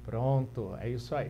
Pronto, é isso aí.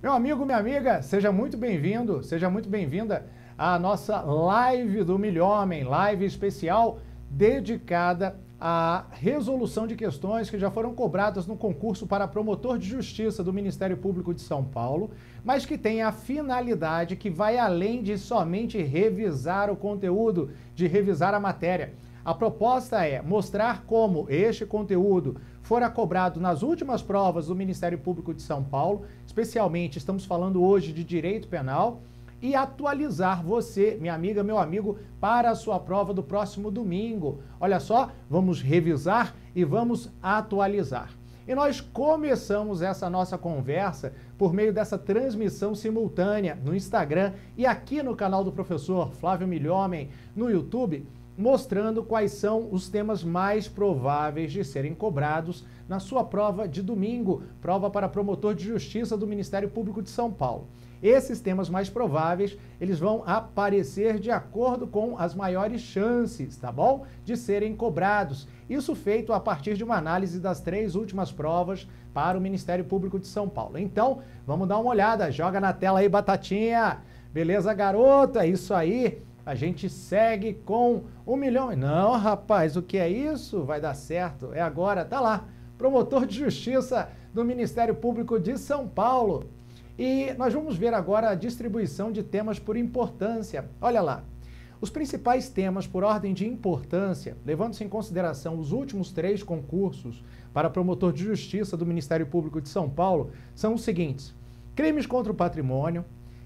Meu amigo, minha amiga, seja muito bem-vindo, seja muito bem-vinda à nossa live do Milhomem, live especial dedicada à resolução de questões que já foram cobradas no concurso para promotor de justiça do Ministério Público de São Paulo, mas que tem a finalidade que vai além de somente revisar o conteúdo, de revisar a matéria. A proposta é mostrar como este conteúdo fora cobrado nas últimas provas do Ministério Público de São Paulo, especialmente estamos falando hoje de direito penal, e atualizar você, minha amiga, meu amigo, para a sua prova do próximo domingo. Olha só, vamos revisar e vamos atualizar. E nós começamos essa nossa conversa por meio dessa transmissão simultânea no Instagram e aqui no canal do professor Flávio Milhomem no YouTube, mostrando quais são os temas mais prováveis de serem cobrados na sua prova de domingo, prova para promotor de justiça do Ministério Público de São Paulo. Esses temas mais prováveis, eles vão aparecer de acordo com as maiores chances, tá bom? De serem cobrados. Isso feito a partir de uma análise das 3 últimas provas para o Ministério Público de São Paulo. Então, vamos dar uma olhada. Joga na tela aí, Batatinha. Beleza, garota? É isso aí. A gente segue com 1 milhão. Não, rapaz, o que é isso? Vai dar certo. É agora. Tá lá. Promotor de Justiça do Ministério Público de São Paulo. E nós vamos ver agora a distribuição de temas por importância. Olha lá. Os principais temas por ordem de importância, levando-se em consideração os últimos 3 concursos para promotor de justiça do Ministério Público de São Paulo, são os seguintes: crimes contra o patrimônio,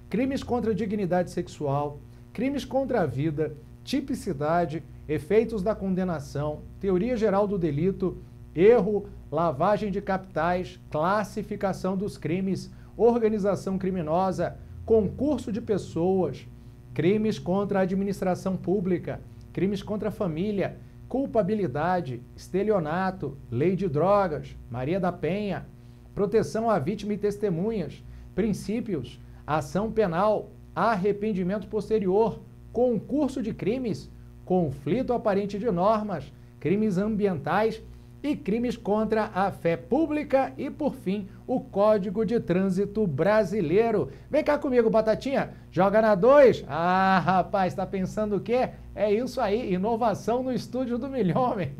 crimes contra a dignidade sexual, crimes contra a vida, tipicidade, efeitos da condenação, teoria geral do delito, erro, lavagem de capitais, classificação dos crimes, organização criminosa, concurso de pessoas, crimes contra a administração pública, crimes contra a família, culpabilidade, estelionato, lei de drogas, Maria da Penha, proteção à vítima e testemunhas, princípios, ação penal, arrependimento posterior, concurso de crimes, conflito aparente de normas, crimes ambientais e crimes contra a fé pública e, por fim, o Código de Trânsito Brasileiro. Vem cá comigo, Batatinha. Joga na 2. Ah, rapaz, tá pensando o quê? É isso aí, inovação no estúdio do Milhomem.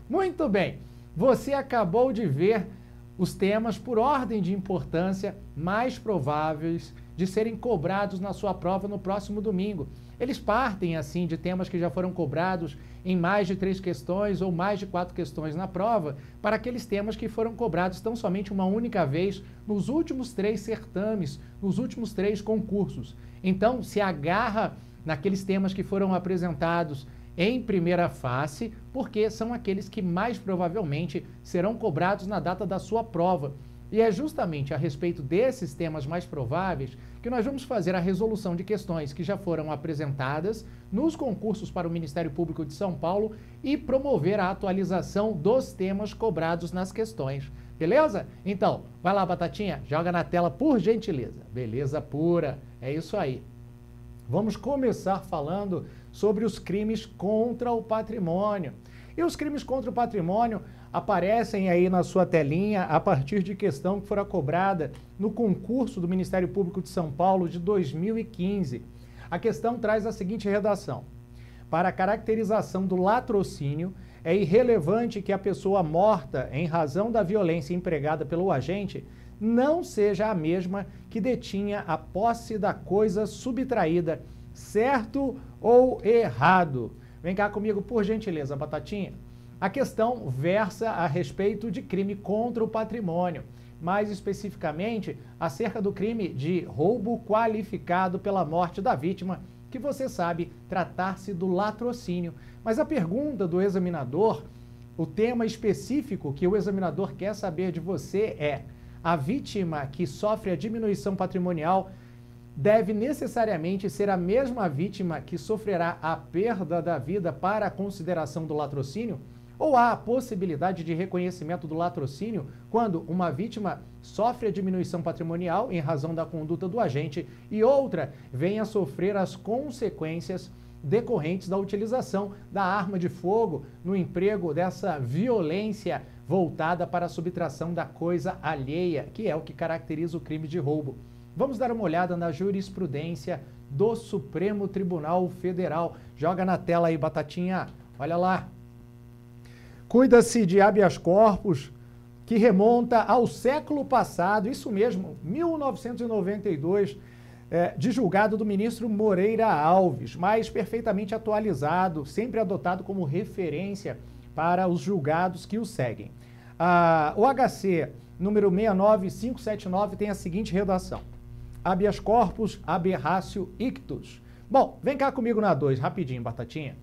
Muito bem. Você acabou de ver os temas por ordem de importância mais prováveis de serem cobrados na sua prova no próximo domingo. Eles partem, assim, de temas que já foram cobrados em mais de 3 questões ou mais de 4 questões na prova, para aqueles temas que foram cobrados tão somente uma única vez nos últimos 3 certames, nos últimos 3 concursos. Então, se agarra naqueles temas que foram apresentados em primeira face, porque são aqueles que mais provavelmente serão cobrados na data da sua prova. E é justamente a respeito desses temas mais prováveis que nós vamos fazer a resolução de questões que já foram apresentadas nos concursos para o Ministério Público de São Paulo e promover a atualização dos temas cobrados nas questões. Beleza? Então, vai lá, Batatinha, joga na tela por gentileza. Beleza pura, é isso aí. Vamos começar falando sobre os crimes contra o patrimônio. E os crimes contra o patrimônio aparecem aí na sua telinha a partir de questão que fora cobrada no concurso do Ministério Público de São Paulo de 2015. A questão traz a seguinte redação: para a caracterização do latrocínio, é irrelevante que a pessoa morta em razão da violência empregada pelo agente não seja a mesma que detinha a posse da coisa subtraída, certo ou errado. Vem cá comigo, por gentileza, Batatinha. A questão versa a respeito de crime contra o patrimônio, mais especificamente acerca do crime de roubo qualificado pela morte da vítima, que você sabe tratar-se do latrocínio. Mas a pergunta do examinador, o tema específico que o examinador quer saber de você é: a vítima que sofre a diminuição patrimonial deve necessariamente ser a mesma vítima que sofrerá a perda da vida para a consideração do latrocínio? Ou há a possibilidade de reconhecimento do latrocínio quando uma vítima sofre a diminuição patrimonial em razão da conduta do agente e outra venha a sofrer as consequências decorrentes da utilização da arma de fogo no emprego dessa violência voltada para a subtração da coisa alheia, que é o que caracteriza o crime de roubo. Vamos dar uma olhada na jurisprudência do Supremo Tribunal Federal. Joga na tela aí, Batatinha. Olha lá. Cuida-se de habeas corpus que remonta ao século passado, isso mesmo, 1992, de julgado do ministro Moreira Alves, mas perfeitamente atualizado, sempre adotado como referência para os julgados que o seguem. O HC número 69579 tem a seguinte redação: habeas corpus aberratio ictus. Bom, vem cá comigo na 2, rapidinho, Batatinha.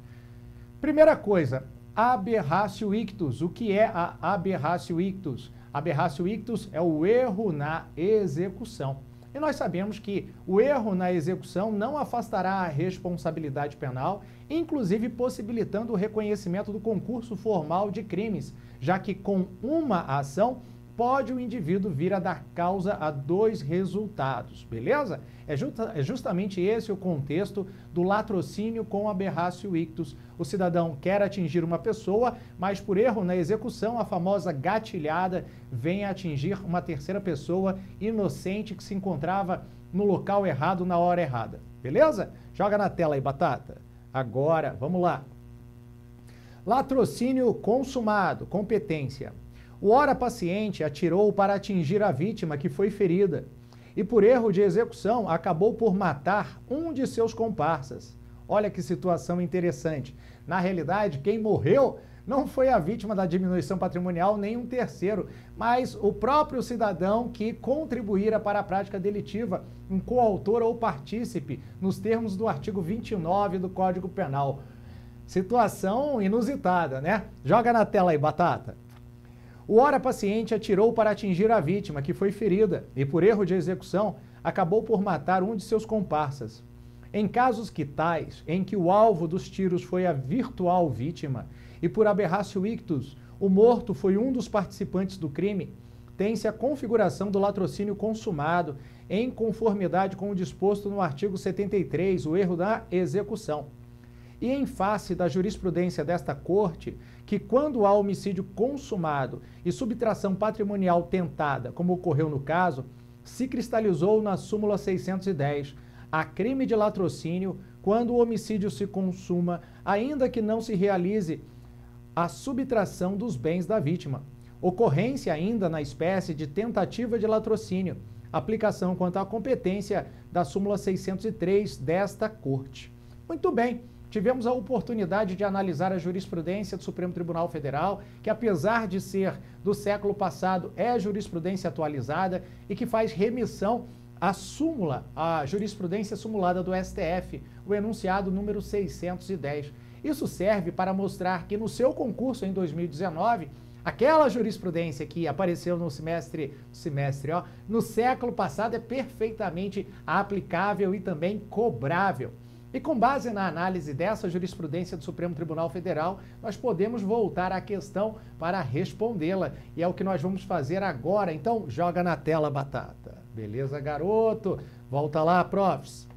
Primeira coisa, aberratio ictus. O que é a aberratio ictus? Aberratio ictus é o erro na execução. E nós sabemos que o erro na execução não afastará a responsabilidade penal, inclusive possibilitando o reconhecimento do concurso formal de crimes, já que com uma ação pode o indivíduo vir a dar causa a 2 resultados, beleza? É justamente esse o contexto do latrocínio com aberratio ictus. O cidadão quer atingir uma pessoa, mas por erro na execução, a famosa gatilhada vem a atingir uma terceira pessoa inocente que se encontrava no local errado na hora errada, beleza? Joga na tela aí, Batata. Agora, vamos lá. Latrocínio consumado, competência. O ora paciente atirou para atingir a vítima que foi ferida e, por erro de execução, acabou por matar um de seus comparsas. Olha que situação interessante. Na realidade, quem morreu não foi a vítima da diminuição patrimonial nem um terceiro, mas o próprio cidadão que contribuíra para a prática delitiva, um coautor ou partícipe, nos termos do artigo 29 do Código Penal. Situação inusitada, né? Joga na tela aí, Batata. O ora paciente atirou para atingir a vítima, que foi ferida, e por erro de execução, acabou por matar um de seus comparsas. Em casos que tais, em que o alvo dos tiros foi a virtual vítima, e por aberratio ictus, o morto foi um dos participantes do crime, tem-se a configuração do latrocínio consumado, em conformidade com o disposto no artigo 73, o erro da execução. E em face da jurisprudência desta Corte, que quando há homicídio consumado e subtração patrimonial tentada, como ocorreu no caso, se cristalizou na súmula 610, há crime de latrocínio quando o homicídio se consuma, ainda que não se realize a subtração dos bens da vítima. Ocorrência ainda na espécie de tentativa de latrocínio, aplicação quanto à competência da súmula 603 desta Corte. Muito bem. Tivemos a oportunidade de analisar a jurisprudência do Supremo Tribunal Federal, que apesar de ser do século passado, é jurisprudência atualizada e que faz remissão à súmula, à jurisprudência simulada do STF, o enunciado número 610. Isso serve para mostrar que no seu concurso em 2019, aquela jurisprudência que apareceu no no século passado é perfeitamente aplicável e também cobrável. E com base na análise dessa jurisprudência do Supremo Tribunal Federal, nós podemos voltar à questão para respondê-la. E é o que nós vamos fazer agora. Então, joga na tela, Batata. Beleza, garoto? Volta lá, profs.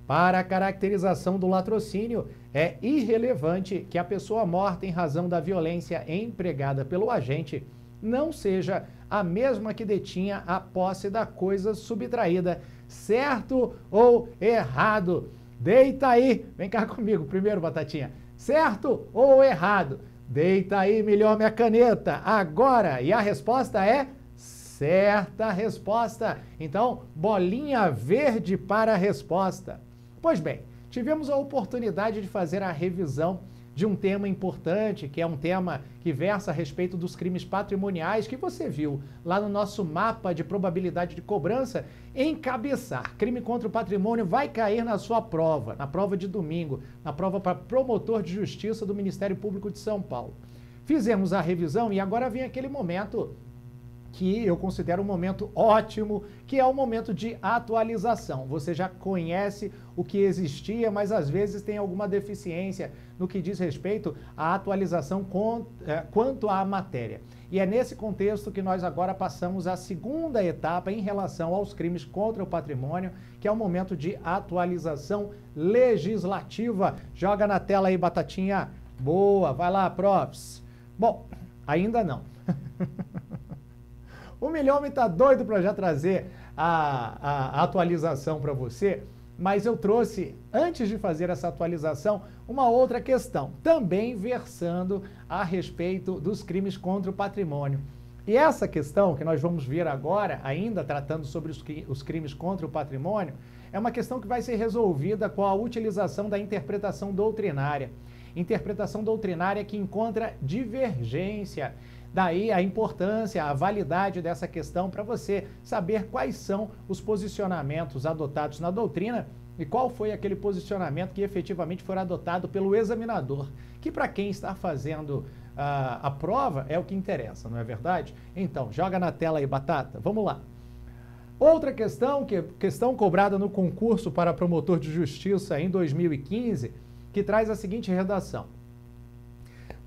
Para a caracterização do latrocínio, é irrelevante que a pessoa morta em razão da violência empregada pelo agente não seja a mesma que detinha a posse da coisa subtraída. Certo ou errado? Deita aí, vem cá comigo primeiro, Batatinha. Certo ou errado? Deita aí, melhor minha caneta. Agora, e a resposta é certa resposta. Então, bolinha verde para a resposta. Pois bem, tivemos a oportunidade de fazer a revisão de um tema importante, que é um tema que versa a respeito dos crimes patrimoniais, que você viu lá no nosso mapa de probabilidade de cobrança, encabeçar. Crime contra o patrimônio vai cair na sua prova, na prova de domingo, na prova para promotor de justiça do Ministério Público de São Paulo. Fizemos a revisão e agora vem aquele momento que eu considero um momento ótimo, que é o momento de atualização. Você já conhece o que existia, mas às vezes tem alguma deficiência no que diz respeito à atualização quanto à matéria. E é nesse contexto que nós agora passamos à segunda etapa em relação aos crimes contra o patrimônio, que é o momento de atualização legislativa. Joga na tela aí, Batatinha. Boa, vai lá, profs. Bom, ainda não. O Milhomem tá doido para já trazer a atualização para você, mas eu trouxe, antes de fazer essa atualização, uma outra questão, também versando a respeito dos crimes contra o patrimônio. E essa questão que nós vamos ver agora, ainda tratando sobre os crimes contra o patrimônio, é uma questão que vai ser resolvida com a utilização da interpretação doutrinária. Interpretação doutrinária que encontra divergência. Daí a importância, a validade dessa questão para você saber quais são os posicionamentos adotados na doutrina e qual foi aquele posicionamento que efetivamente foi adotado pelo examinador, que para quem está fazendo a prova é o que interessa, não é verdade? Então, joga na tela aí, Batata. Vamos lá. Outra questão, questão cobrada no concurso para promotor de justiça em 2015, que traz a seguinte redação.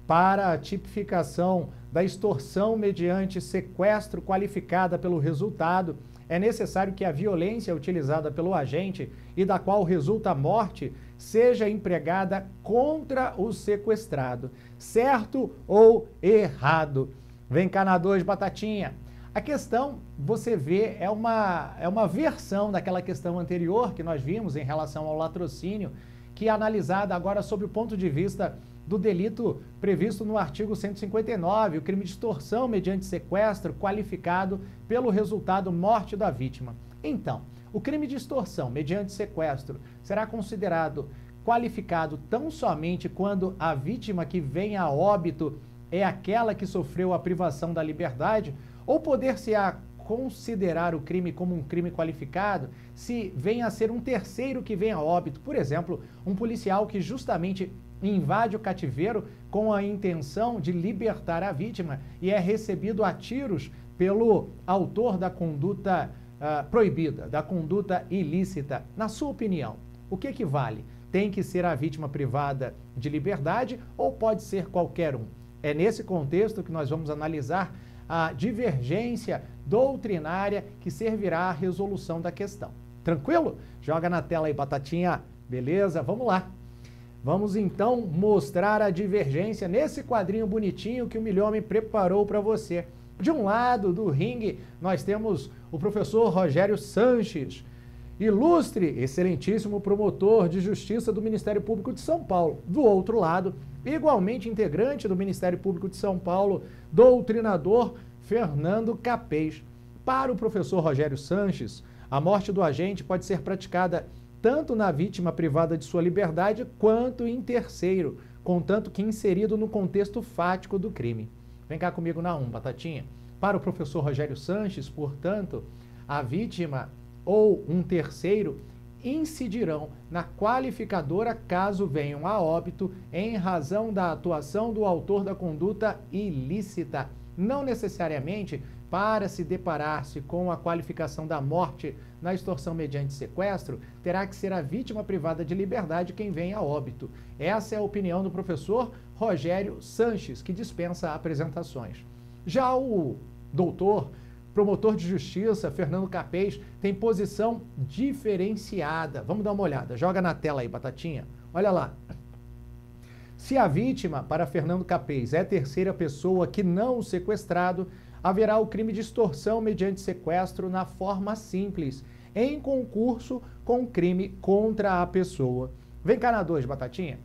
Para a tipificação da extorsão mediante sequestro qualificada pelo resultado, é necessário que a violência utilizada pelo agente e da qual resulta a morte seja empregada contra o sequestrado. Certo ou errado? Vem cá na 2, Batatinha. A questão, você vê, é uma versão daquela questão anterior que nós vimos em relação ao latrocínio, que é analisada agora sob o ponto de vista do delito previsto no artigo 159, o crime de extorsão mediante sequestro qualificado pelo resultado morte da vítima. Então, o crime de extorsão mediante sequestro será considerado qualificado tão somente quando a vítima que vem a óbito é aquela que sofreu a privação da liberdade, ou poder-se-á considerar o crime como um crime qualificado se vem a ser um terceiro que vem a óbito, por exemplo, um policial que justamente invade o cativeiro com a intenção de libertar a vítima e é recebido a tiros pelo autor da conduta proibida, da conduta ilícita. Na sua opinião, o que vale? Tem que ser a vítima privada de liberdade ou pode ser qualquer um? É nesse contexto que nós vamos analisar a divergência doutrinária que servirá à resolução da questão. Tranquilo? Joga na tela aí, Batatinha. Beleza? Vamos lá. Vamos então mostrar a divergência nesse quadrinho bonitinho que o Milhomem preparou para você. De um lado do ringue, nós temos o professor Rogério Sanches, ilustre, excelentíssimo promotor de justiça do Ministério Público de São Paulo. Do outro lado, igualmente integrante do Ministério Público de São Paulo, doutrinador Fernando Capês. Para o professor Rogério Sanches, a morte do agente pode ser praticada tanto na vítima privada de sua liberdade quanto em terceiro, contanto que inserido no contexto fático do crime. Vem cá comigo na 1, Batatinha. Para o professor Rogério Sanches, portanto, a vítima ou um terceiro incidirão na qualificadora caso venham a óbito em razão da atuação do autor da conduta ilícita, não necessariamente para se deparar-se com a qualificação da morte na extorsão mediante sequestro, terá que ser a vítima privada de liberdade quem vem a óbito. Essa é a opinião do professor Rogério Sanches, que dispensa apresentações. Já o doutor, promotor de justiça, Fernando Capês, tem posição diferenciada. Vamos dar uma olhada. Joga na tela aí, Batatinha. Olha lá. Se a vítima, para Fernando Capês, é terceira pessoa que não o sequestrado, haverá o crime de extorsão mediante sequestro na forma simples, em concurso com o crime contra a pessoa. Vem cá na 2, Batatinha.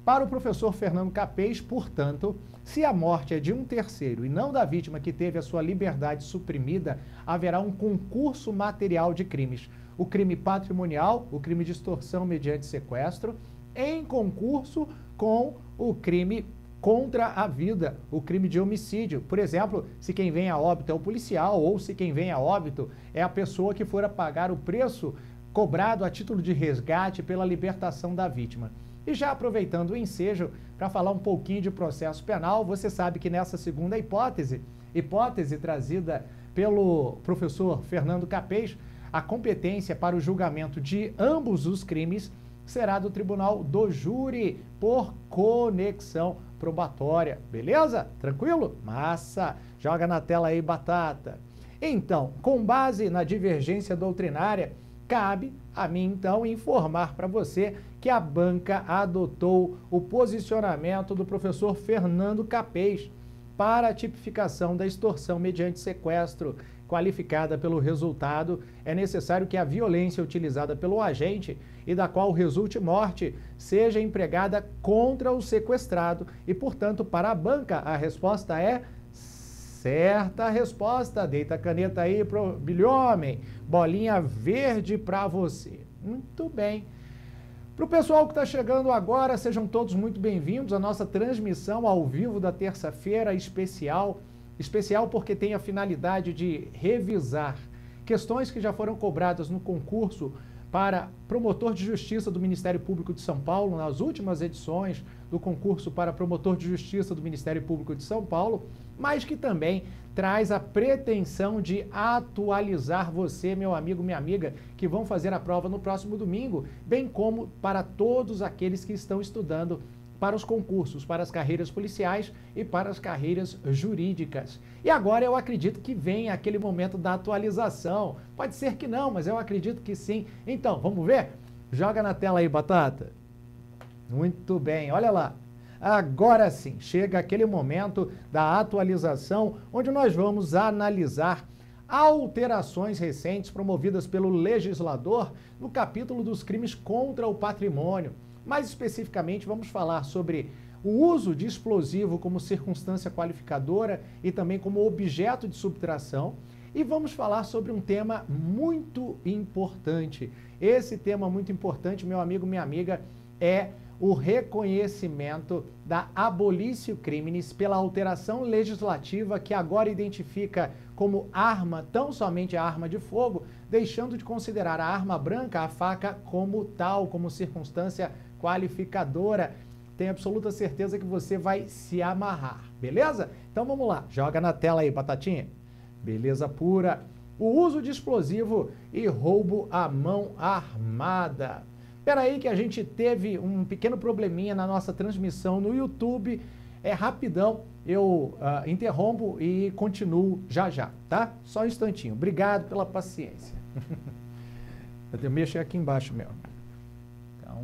Para o professor Fernando Capês, portanto, se a morte é de um terceiro e não da vítima que teve a sua liberdade suprimida, haverá um concurso material de crimes. O crime patrimonial, o crime de extorsão mediante sequestro, em concurso com o crime contra a vida, o crime de homicídio. Por exemplo, se quem vem a óbito é o policial ou se quem vem a óbito é a pessoa que for a pagar o preço cobrado a título de resgate pela libertação da vítima. E já aproveitando o ensejo para falar um pouquinho de processo penal, você sabe que nessa segunda hipótese trazida pelo professor Fernando Capês, a competência para o julgamento de ambos os crimes será do Tribunal do Júri por conexão. probatória, beleza? Tranquilo? Massa! Joga na tela aí, batata. Então, com base na divergência doutrinária, cabe a mim, então, informar para você que a banca adotou o posicionamento do professor Fernando Capês para a tipificação da extorsão mediante sequestro, qualificada pelo resultado, é necessário que a violência utilizada pelo agente e da qual resulte morte seja empregada contra o sequestrado e, portanto, para a banca, a resposta é certa resposta. Deita a caneta aí pro bilhomem. Bolinha verde para você. Muito bem. Para o pessoal que está chegando agora, sejam todos muito bem-vindos à nossa transmissão ao vivo da terça-feira especial. Especial porque tem a finalidade de revisar questões que já foram cobradas no concurso para promotor de justiça do Ministério Público de São Paulo, nas últimas edições do concurso para promotor de justiça do Ministério Público de São Paulo, mas que também traz a pretensão de atualizar você, meu amigo, minha amiga, que vão fazer a prova no próximo domingo, bem como para todos aqueles que estão estudando para os concursos, para as carreiras policiais e para as carreiras jurídicas. E agora eu acredito que vem aquele momento da atualização. Pode ser que não, mas eu acredito que sim. Então, vamos ver? Joga na tela aí, batata. Muito bem, olha lá. Agora sim, chega aquele momento da atualização, onde nós vamos analisar alterações recentes promovidas pelo legislador no capítulo dos crimes contra o patrimônio. Mais especificamente, vamos falar sobre o uso de explosivo como circunstância qualificadora e também como objeto de subtração. E vamos falar sobre um tema muito importante. Esse tema muito importante, meu amigo, minha amiga, é o reconhecimento da abolitio criminis pela alteração legislativa que agora identifica como arma tão somente a arma de fogo, deixando de considerar a arma branca, a faca, como tal, como circunstância qualificadora. Tenho absoluta certeza que você vai se amarrar, beleza? Então vamos lá, joga na tela aí, batatinha. Beleza pura. O uso de explosivo e roubo à mão armada. Espera aí que a gente teve um pequeno probleminha na nossa transmissão no YouTube. É rapidão, eu interrompo e continuo já já, tá? Só um instantinho. Obrigado pela paciência. Eu mexer aqui embaixo mesmo. Então...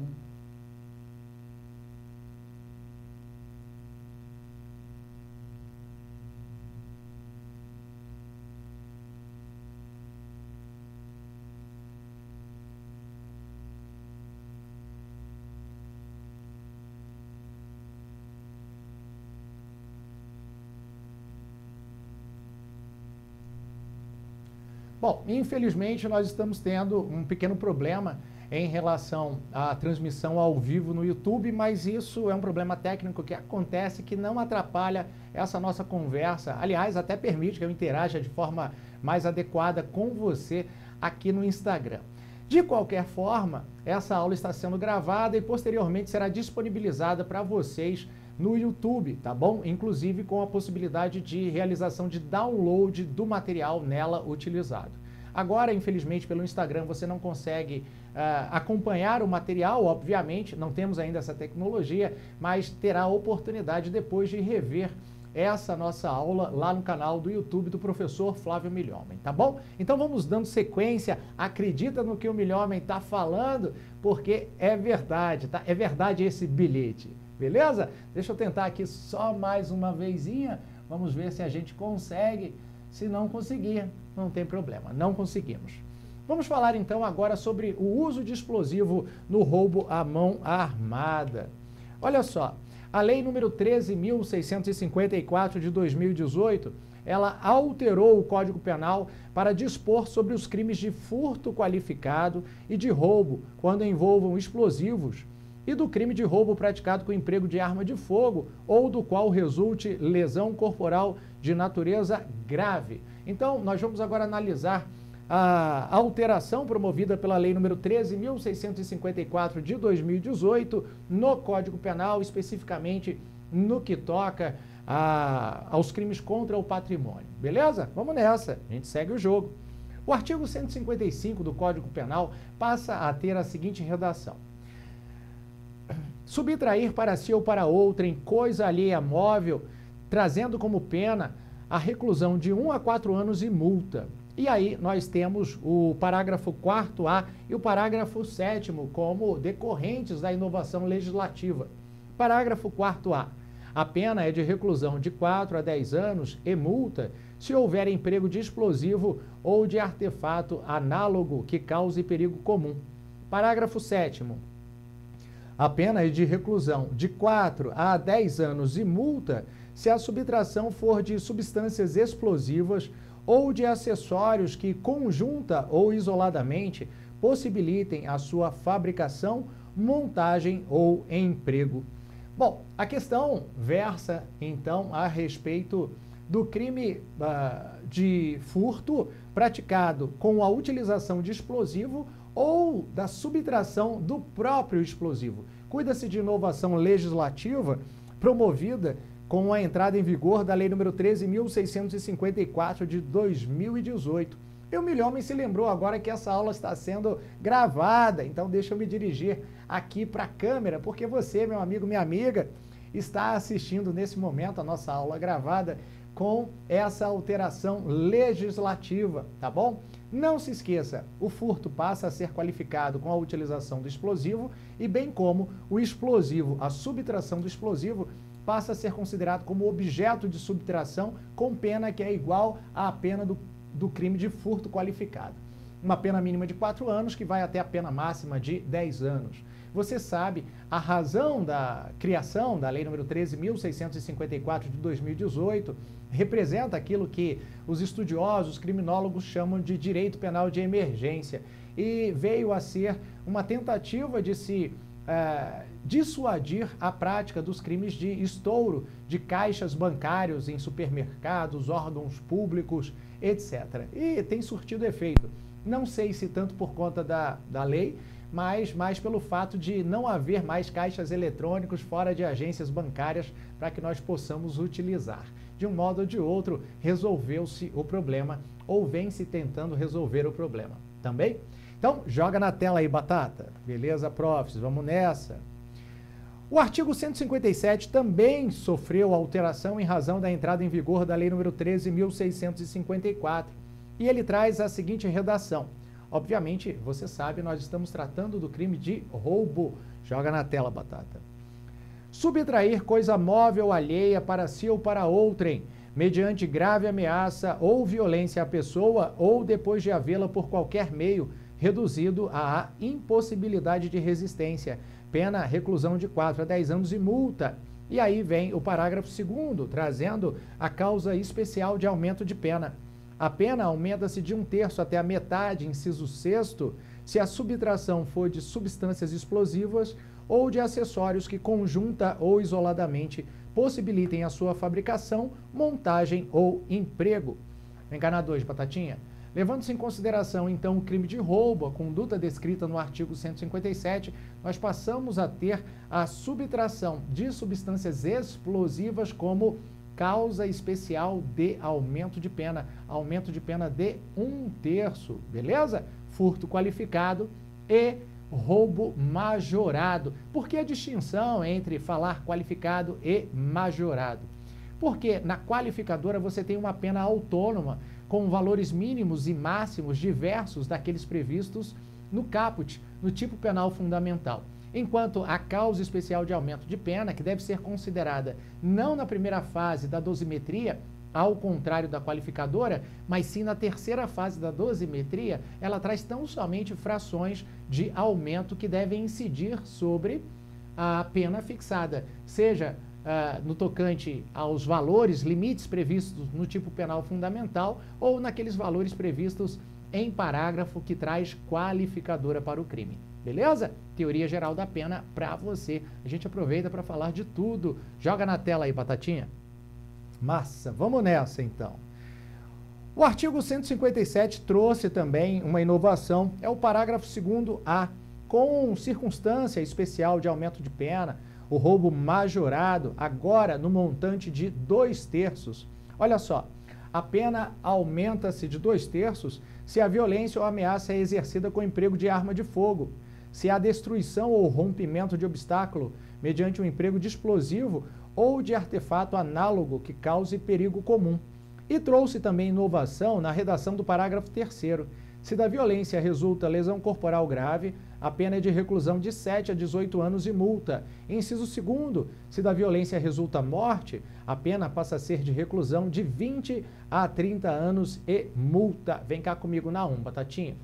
Bom, infelizmente nós estamos tendo um pequeno problema em relação à transmissão ao vivo no YouTube, mas isso é um problema técnico que acontece, que não atrapalha essa nossa conversa. Aliás, até permite que eu interaja de forma mais adequada com você aqui no Instagram. De qualquer forma, essa aula está sendo gravada e posteriormente será disponibilizada para vocês no YouTube, tá bom? Inclusive com a possibilidade de realização de download do material nela utilizado. Agora, infelizmente, pelo Instagram você não consegue acompanhar o material, obviamente, não temos ainda essa tecnologia, mas terá a oportunidade depois de rever essa nossa aula lá no canal do YouTube do professor Flávio Milhomem, tá bom? Então vamos dando sequência, acredita no que o Milhomem está falando, porque é verdade, tá? É verdade esse bilhete. Beleza? Deixa eu tentar aqui só mais uma vezinha. Vamos ver se a gente consegue. Se não conseguir, não tem problema. Não conseguimos. Vamos falar então agora sobre o uso de explosivo no roubo à mão armada. Olha só, a lei número 13.654 de 2018, ela alterou o Código Penal para dispor sobre os crimes de furto qualificado e de roubo, quando envolvam explosivos, e do crime de roubo praticado com emprego de arma de fogo ou do qual resulte lesão corporal de natureza grave. Então, nós vamos agora analisar a alteração promovida pela Lei número 13.654 de 2018 no Código Penal, especificamente no que toca aos crimes contra o patrimônio. Beleza? Vamos nessa, a gente segue o jogo. O artigo 155 do Código Penal passa a ter a seguinte redação. Subtrair para si ou para outrem coisa alheia móvel, trazendo como pena a reclusão de 1 a 4 anos e multa. E aí nós temos o parágrafo 4º e o parágrafo 7º como decorrentes da inovação legislativa. Parágrafo 4º. A pena é de reclusão de 4 a 10 anos e multa se houver emprego de explosivo ou de artefato análogo que cause perigo comum. Parágrafo 7º. A pena é de reclusão de 4 a 10 anos e multa se a subtração for de substâncias explosivas ou de acessórios que, conjunta ou isoladamente, possibilitem a sua fabricação, montagem ou emprego. Bom, a questão versa, então, a respeito do crime de furto praticado com a utilização de explosivo ou da subtração do próprio explosivo. Cuida-se de inovação legislativa promovida com a entrada em vigor da Lei nº 13.654 de 2018. E o Milhomem se lembrou agora que essa aula está sendo gravada, então deixa eu me dirigir aqui para a câmera, porque você, meu amigo, minha amiga, está assistindo nesse momento a nossa aula gravada com essa alteração legislativa, tá bom? Não se esqueça, o furto passa a ser qualificado com a utilização do explosivo e bem como o explosivo, a subtração do explosivo, passa a ser considerado como objeto de subtração com pena que é igual à pena do crime de furto qualificado. Uma pena mínima de 4 anos que vai até a pena máxima de 10 anos. Você sabe, a razão da criação da Lei nº 13.654 de 2018 representa aquilo que os estudiosos, criminólogos chamam de direito penal de emergência e veio a ser uma tentativa de se dissuadir a prática dos crimes de estouro de caixas bancários em supermercados, órgãos públicos, etc. E tem surtido efeito. Não sei se tanto por conta da lei, mas mais pelo fato de não haver mais caixas eletrônicos fora de agências bancárias para que nós possamos utilizar. De um modo ou de outro, resolveu-se o problema ou vem-se tentando resolver o problema. Também? Então, joga na tela aí, Batata. Beleza, profs? Vamos nessa. O artigo 157 também sofreu alteração em razão da entrada em vigor da Lei nº 13.654. E ele traz a seguinte redação. Obviamente, você sabe, nós estamos tratando do crime de roubo. Joga na tela, Batata. Subtrair coisa móvel alheia para si ou para outrem, mediante grave ameaça ou violência à pessoa ou depois de havê-la por qualquer meio, reduzido à impossibilidade de resistência, pena reclusão de 4 a 10 anos e multa. E aí vem o parágrafo 2º, trazendo a causa especial de aumento de pena. A pena aumenta-se de 1/3 até a metade, inciso 6º, se a subtração for de substâncias explosivas ou de acessórios que conjunta ou isoladamente possibilitem a sua fabricação, montagem ou emprego. Vem cá na 2, Batatinha. Levando-se em consideração, então, o crime de roubo, a conduta descrita no artigo 157, nós passamos a ter a subtração de substâncias explosivas como causa especial de aumento de pena de 1/3, beleza? Furto qualificado e roubo majorado. Por que a distinção entre falar qualificado e majorado? Porque na qualificadora você tem uma pena autônoma, com valores mínimos e máximos diversos daqueles previstos no caput, no tipo penal fundamental. Enquanto a causa especial de aumento de pena, que deve ser considerada não na primeira fase da dosimetria, ao contrário da qualificadora, mas sim na terceira fase da dosimetria, ela traz tão somente frações de aumento que devem incidir sobre a pena fixada, seja no tocante aos valores, limites previstos no tipo penal fundamental ou naqueles valores previstos em parágrafo que traz qualificadora para o crime. Beleza? Teoria geral da pena para você. A gente aproveita para falar de tudo. Joga na tela aí, Batatinha. Massa, vamos nessa então. O artigo 157 trouxe também uma inovação, é o parágrafo 2º-A, com circunstância especial de aumento de pena, o roubo majorado, agora no montante de 2/3. Olha só, a pena aumenta-se de 2/3 se a violência ou ameaça é exercida com emprego de arma de fogo, se há destruição ou rompimento de obstáculo mediante o emprego de explosivo ou de artefato análogo que cause perigo comum. E trouxe também inovação na redação do parágrafo 3º. Se da violência resulta lesão corporal grave, a pena é de reclusão de 7 a 18 anos e multa. Inciso 2º, se da violência resulta morte, a pena passa a ser de reclusão de 20 a 30 anos e multa. Vem cá comigo na Batatinha.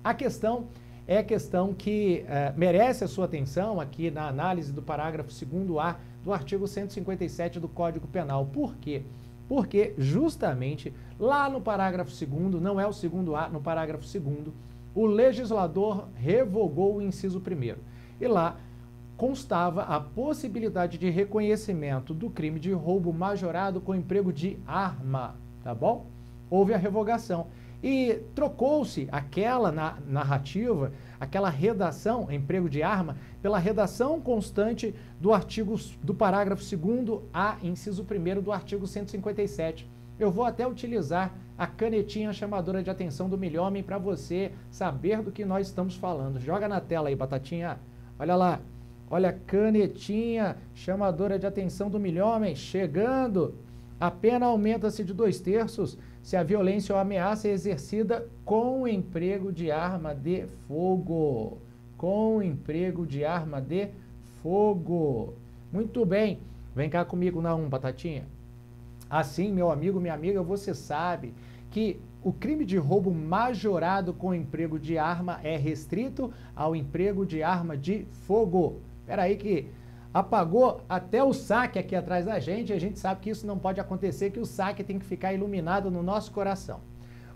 A questão é a questão que merece a sua atenção aqui na análise do parágrafo 2º-A do artigo 157 do Código Penal. Por quê? Porque justamente lá no parágrafo 2º, não é o 2º-A, no parágrafo 2º, o legislador revogou o inciso 1º. E lá constava a possibilidade de reconhecimento do crime de roubo majorado com emprego de arma, tá bom? Houve a revogação. E trocou-se aquela narrativa, aquela redação, emprego de arma, pela redação constante do parágrafo 2º-A, inciso 1º do artigo 157. Eu vou até utilizar a canetinha chamadora de atenção do Milhomem para você saber do que nós estamos falando. Joga na tela aí, Batatinha. Olha lá. Olha a canetinha chamadora de atenção do Milhomem chegando. A pena aumenta-se de 2/3 se a violência ou ameaça é exercida com emprego de arma de fogo. Com emprego de arma de fogo. Muito bem. Vem cá comigo na Batatinha. Assim, meu amigo, minha amiga, você sabe que o crime de roubo majorado com emprego de arma é restrito ao emprego de arma de fogo. Espera aí que apagou até o saque aqui atrás da gente, e a gente sabe que isso não pode acontecer, que o saque tem que ficar iluminado no nosso coração.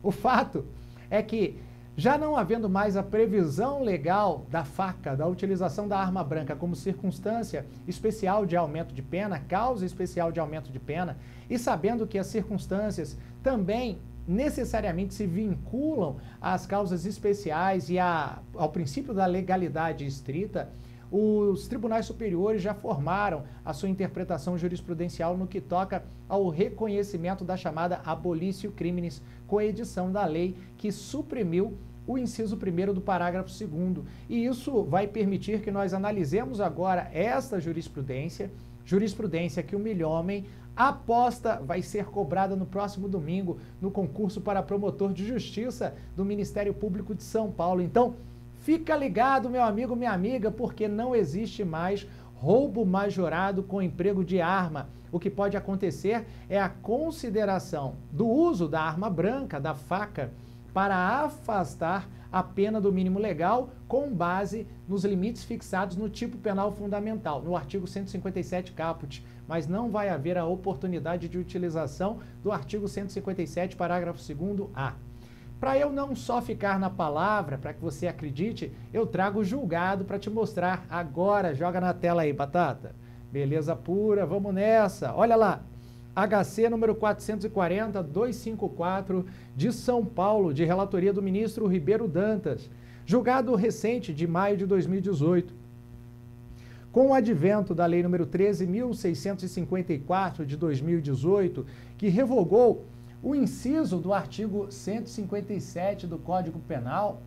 O fato é que, já não havendo mais a previsão legal da faca, da utilização da arma branca como circunstância especial de aumento de pena, causa especial de aumento de pena, e sabendo que as circunstâncias também necessariamente se vinculam às causas especiais e ao princípio da legalidade estrita, os tribunais superiores já formaram a sua interpretação jurisprudencial no que toca ao reconhecimento da chamada abolitio criminis, coedição da lei que suprimiu o inciso 1º do parágrafo 2º. E isso vai permitir que nós analisemos agora esta jurisprudência que o Milhomem aposta vai ser cobrada no próximo domingo no concurso para promotor de justiça do Ministério Público de São Paulo. Então, fica ligado, meu amigo, minha amiga, porque não existe mais roubo majorado com emprego de arma. O que pode acontecer é a consideração do uso da arma branca, da faca, para afastar a pena do mínimo legal com base nos limites fixados no tipo penal fundamental, no artigo 157 caput, mas não vai haver a oportunidade de utilização do artigo 157, parágrafo 2º-A. Para eu não só ficar na palavra, para que você acredite, eu trago o julgado para te mostrar agora. Joga na tela aí, Batata. Beleza pura, vamos nessa. Olha lá, HC número 440-254 de São Paulo, de relatoria do ministro Ribeiro Dantas. Julgado recente de maio de 2018. Com o advento da lei número 13.654 de 2018, que revogou o inciso do artigo 157 do Código Penal,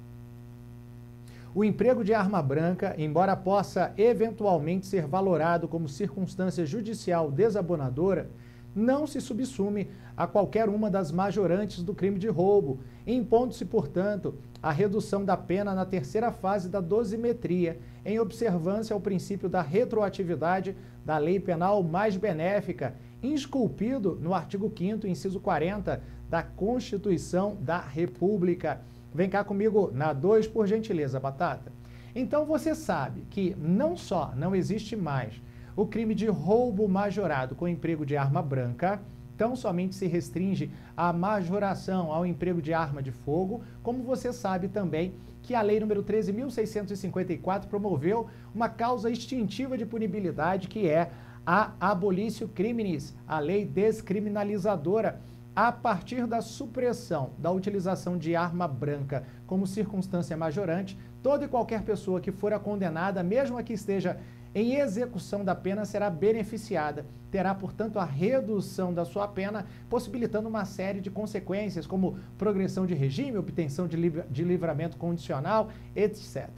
o emprego de arma branca, embora possa eventualmente ser valorado como circunstância judicial desabonadora, não se subsume a qualquer uma das majorantes do crime de roubo, impondo-se, portanto, a redução da pena na terceira fase da dosimetria, em observância ao princípio da retroatividade da lei penal mais benéfica, esculpido no artigo 5º, inciso 40, da Constituição da República. Vem cá comigo na 2, por gentileza, Batata. Então você sabe que não só não existe mais o crime de roubo majorado com emprego de arma branca, tão somente se restringe à majoração ao emprego de arma de fogo, como você sabe também que a lei número 13.654 promoveu uma causa extintiva de punibilidade, que é a abolitio criminis, a lei descriminalizadora, a partir da supressão da utilização de arma branca como circunstância majorante. Toda e qualquer pessoa que fora condenada, mesmo a que esteja em execução da pena, será beneficiada. Terá, portanto, a redução da sua pena, possibilitando uma série de consequências, como progressão de regime, obtenção de livramento condicional, etc.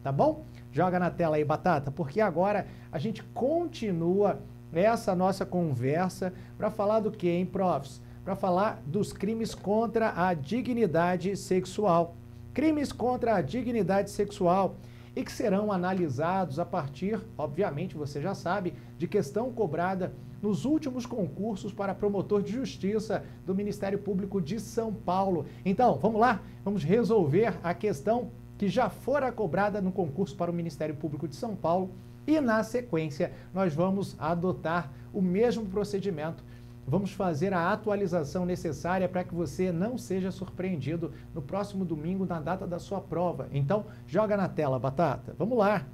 tá bom? Joga na tela aí, Batata, porque agora a gente continua essa nossa conversa para falar do que, hein, profs? Para falar dos crimes contra a dignidade sexual. Crimes contra a dignidade sexual e que serão analisados a partir, obviamente, você já sabe, de questão cobrada nos últimos concursos para promotor de justiça do Ministério Público de São Paulo. Então, vamos lá? Vamos resolver a questão que já fora cobrada no concurso para o Ministério Público de São Paulo e, na sequência, nós vamos adotar o mesmo procedimento. Vamos fazer a atualização necessária para que você não seja surpreendido no próximo domingo, na data da sua prova. Então, joga na tela, Batata. Vamos lá.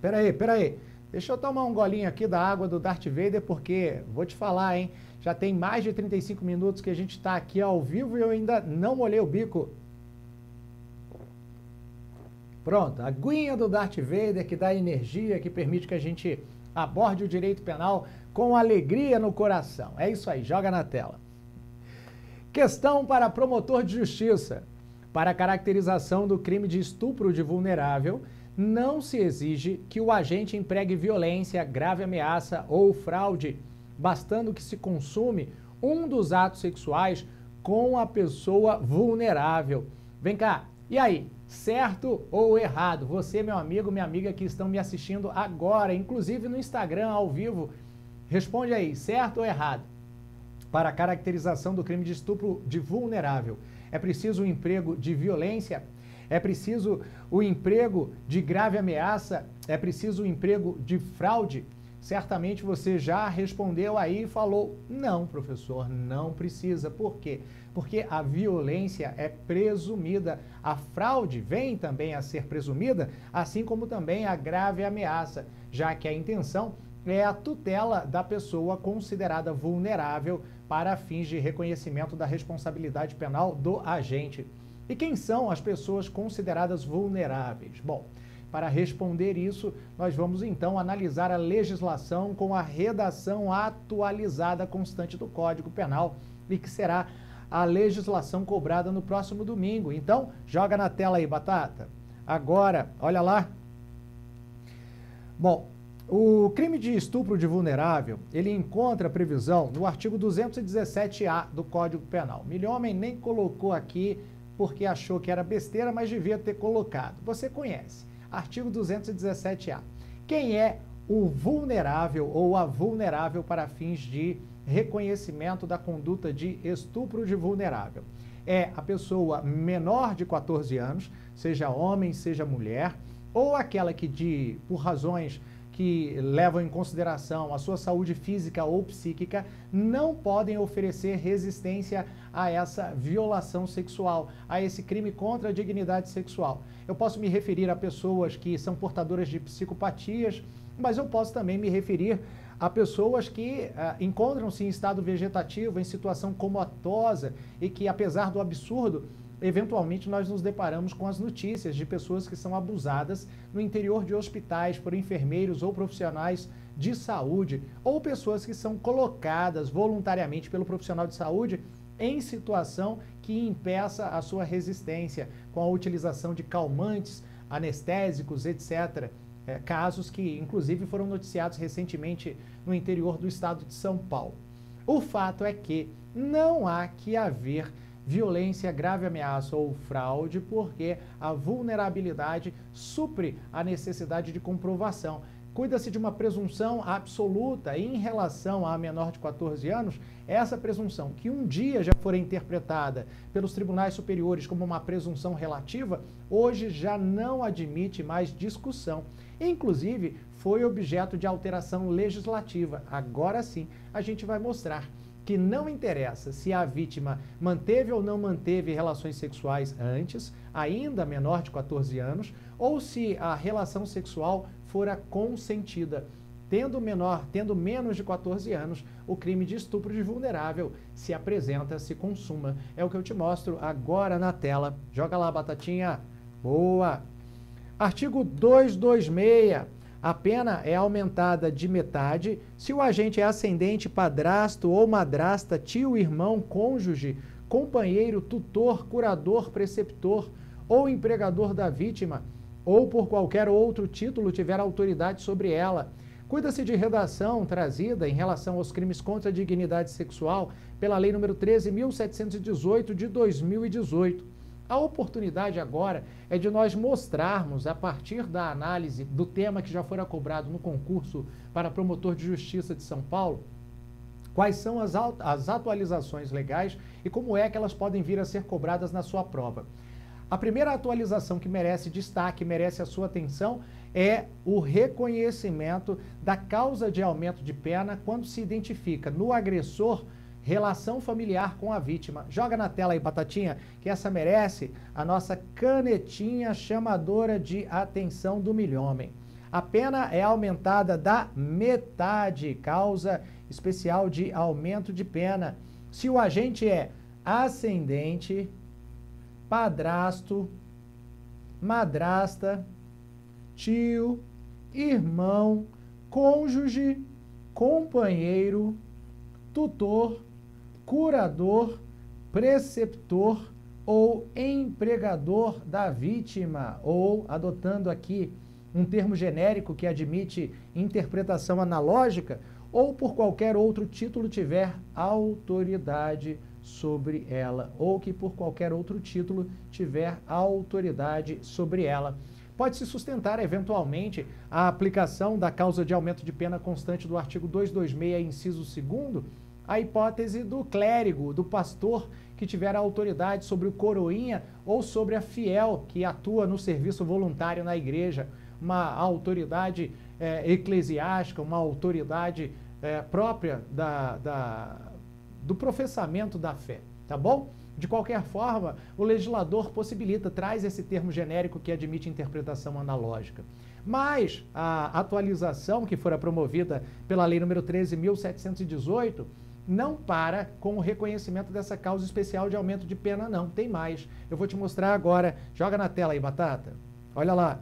Peraí. Deixa eu tomar um golinho aqui da água do Darth Vader, porque vou te falar, hein? Já tem mais de 35 minutos que a gente está aqui ao vivo e eu ainda não molhei o bico. Pronto, a aguinha do Darth Vader que dá energia, que permite que a gente aborde o direito penal com alegria no coração. É isso aí, joga na tela. Questão para promotor de justiça. Para a caracterização do crime de estupro de vulnerável, não se exige que o agente empregue violência, grave ameaça ou fraude, bastando que se consume um dos atos sexuais com a pessoa vulnerável. Vem cá, e aí? Certo ou errado? Você, meu amigo, minha amiga que estão me assistindo agora, inclusive no Instagram, ao vivo, responde aí, certo ou errado? Para a caracterização do crime de estupro de vulnerável, é preciso o emprego de violência? É preciso o emprego de grave ameaça? É preciso o emprego de fraude? Certamente você já respondeu aí e falou, não, professor, não precisa. Por quê? Porque a violência é presumida, a fraude vem também a ser presumida, assim como também a grave ameaça, já que a intenção é a tutela da pessoa considerada vulnerável para fins de reconhecimento da responsabilidade penal do agente. E quem são as pessoas consideradas vulneráveis? Bom, para responder isso, nós vamos então analisar a legislação com a redação atualizada constante do Código Penal e que será a legislação cobrada no próximo domingo. Então, joga na tela aí, Batata. Agora, olha lá. Bom, o crime de estupro de vulnerável, ele encontra previsão no artigo 217-A do Código Penal. Milhomem nem colocou aqui porque achou que era besteira, mas devia ter colocado. Você conhece. Artigo 217-A. Quem é o vulnerável ou a vulnerável para fins de reconhecimento da conduta de estupro de vulnerável? É a pessoa menor de 14 anos, seja homem, seja mulher, ou aquela que, por razões que levam em consideração a sua saúde física ou psíquica, não podem oferecer resistência a essa violação sexual, a esse crime contra a dignidade sexual. Eu posso me referir a pessoas que são portadoras de psicopatias, mas eu posso também me referir a pessoas que encontram-se em estado vegetativo, em situação comatosa e que, apesar do absurdo, eventualmente nós nos deparamos com as notícias de pessoas que são abusadas no interior de hospitais por enfermeiros ou profissionais de saúde, ou pessoas que são colocadas voluntariamente pelo profissional de saúde em situação que impeça a sua resistência, com a utilização de calmantes, anestésicos, etc. Casos que, inclusive, foram noticiados recentemente no interior do estado de São Paulo. O fato é que não há que haver violência, grave ameaça ou fraude, porque a vulnerabilidade supre a necessidade de comprovação. Cuida-se de uma presunção absoluta em relação à menor de 14 anos, essa presunção, que um dia já for interpretada pelos tribunais superiores como uma presunção relativa, hoje já não admite mais discussão. Inclusive, foi objeto de alteração legislativa. Agora sim, a gente vai mostrar que não interessa se a vítima manteve ou não manteve relações sexuais antes, ainda menor de 14 anos, ou se a relação sexual fora consentida. Tendo menos de 14 anos, o crime de estupro de vulnerável se apresenta, se consuma. É o que eu te mostro agora na tela. Joga lá, Batatinha. Boa! Artigo 226. A pena é aumentada de metade se o agente é ascendente, padrasto ou madrasta, tio, irmão, cônjuge, companheiro, tutor, curador, preceptor ou empregador da vítima ou por qualquer outro título tiver autoridade sobre ela. Cuida-se de redação trazida em relação aos crimes contra a dignidade sexual pela Lei nº 13.718 de 2018. A oportunidade agora é de nós mostrarmos, a partir da análise do tema que já fora cobrado no concurso para promotor de justiça de São Paulo, quais são as atualizações legais e como é que elas podem vir a ser cobradas na sua prova. A primeira atualização que merece destaque, merece a sua atenção, é o reconhecimento da causa de aumento de pena quando se identifica no agressor relação familiar com a vítima. Joga na tela aí, Batatinha, que essa merece a nossa canetinha chamadora de atenção do milhomem. A pena é aumentada da metade, causa especial de aumento de pena, se o agente é ascendente, padrasto, madrasta, tio, irmão, cônjuge, companheiro, tutor, curador, preceptor ou empregador da vítima, ou, adotando aqui um termo genérico que admite interpretação analógica, ou por qualquer outro título tiver autoridade sobre ela, ou que por qualquer outro título tiver autoridade sobre ela. Pode-se sustentar, eventualmente, a aplicação da causa de aumento de pena constante do artigo 226, inciso 2º, a hipótese do clérigo, do pastor, que tiver autoridade sobre o coroinha ou sobre a fiel, que atua no serviço voluntário na igreja, uma autoridade eclesiástica, uma autoridade própria do professamento da fé, tá bom? De qualquer forma, o legislador possibilita, traz esse termo genérico que admite interpretação analógica. Mas a atualização que fora promovida pela Lei nº 13.718 não para com o reconhecimento dessa causa especial de aumento de pena, não. Tem mais. Eu vou te mostrar agora. Joga na tela aí, Batata. Olha lá.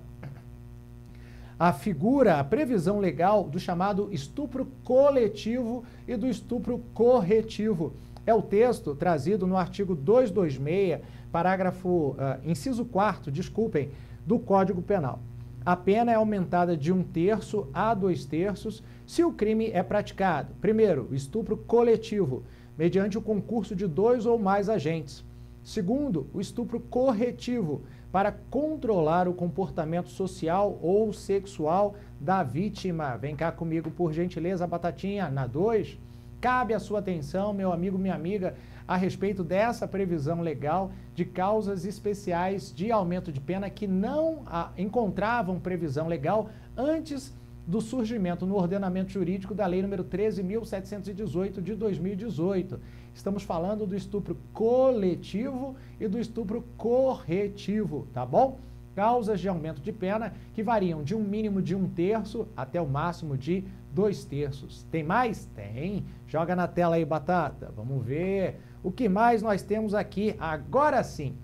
A figura, a previsão legal do chamado estupro coletivo e do estupro corretivo. É o texto trazido no artigo 226, parágrafo, inciso 4º, desculpem, do Código Penal. A pena é aumentada de 1/3 a 2/3 se o crime é praticado. Primeiro, o estupro coletivo, mediante o concurso de 2 ou mais agentes. Segundo, o estupro corretivo, para controlar o comportamento social ou sexual da vítima. Vem cá comigo, por gentileza, Batatinha. Na 2, cabe a sua atenção, meu amigo, minha amiga, a respeito dessa previsão legal de causas especiais de aumento de pena que não encontravam previsão legal antes do surgimento no ordenamento jurídico da Lei nº 13.718 de 2018. Estamos falando do estupro coletivo e do estupro corretivo, tá bom? Causas de aumento de pena que variam de um mínimo de 1/3 até o máximo de 2/3. Tem mais? Tem. Joga na tela aí, Batata. Vamos ver o que mais nós temos aqui. Agora sim.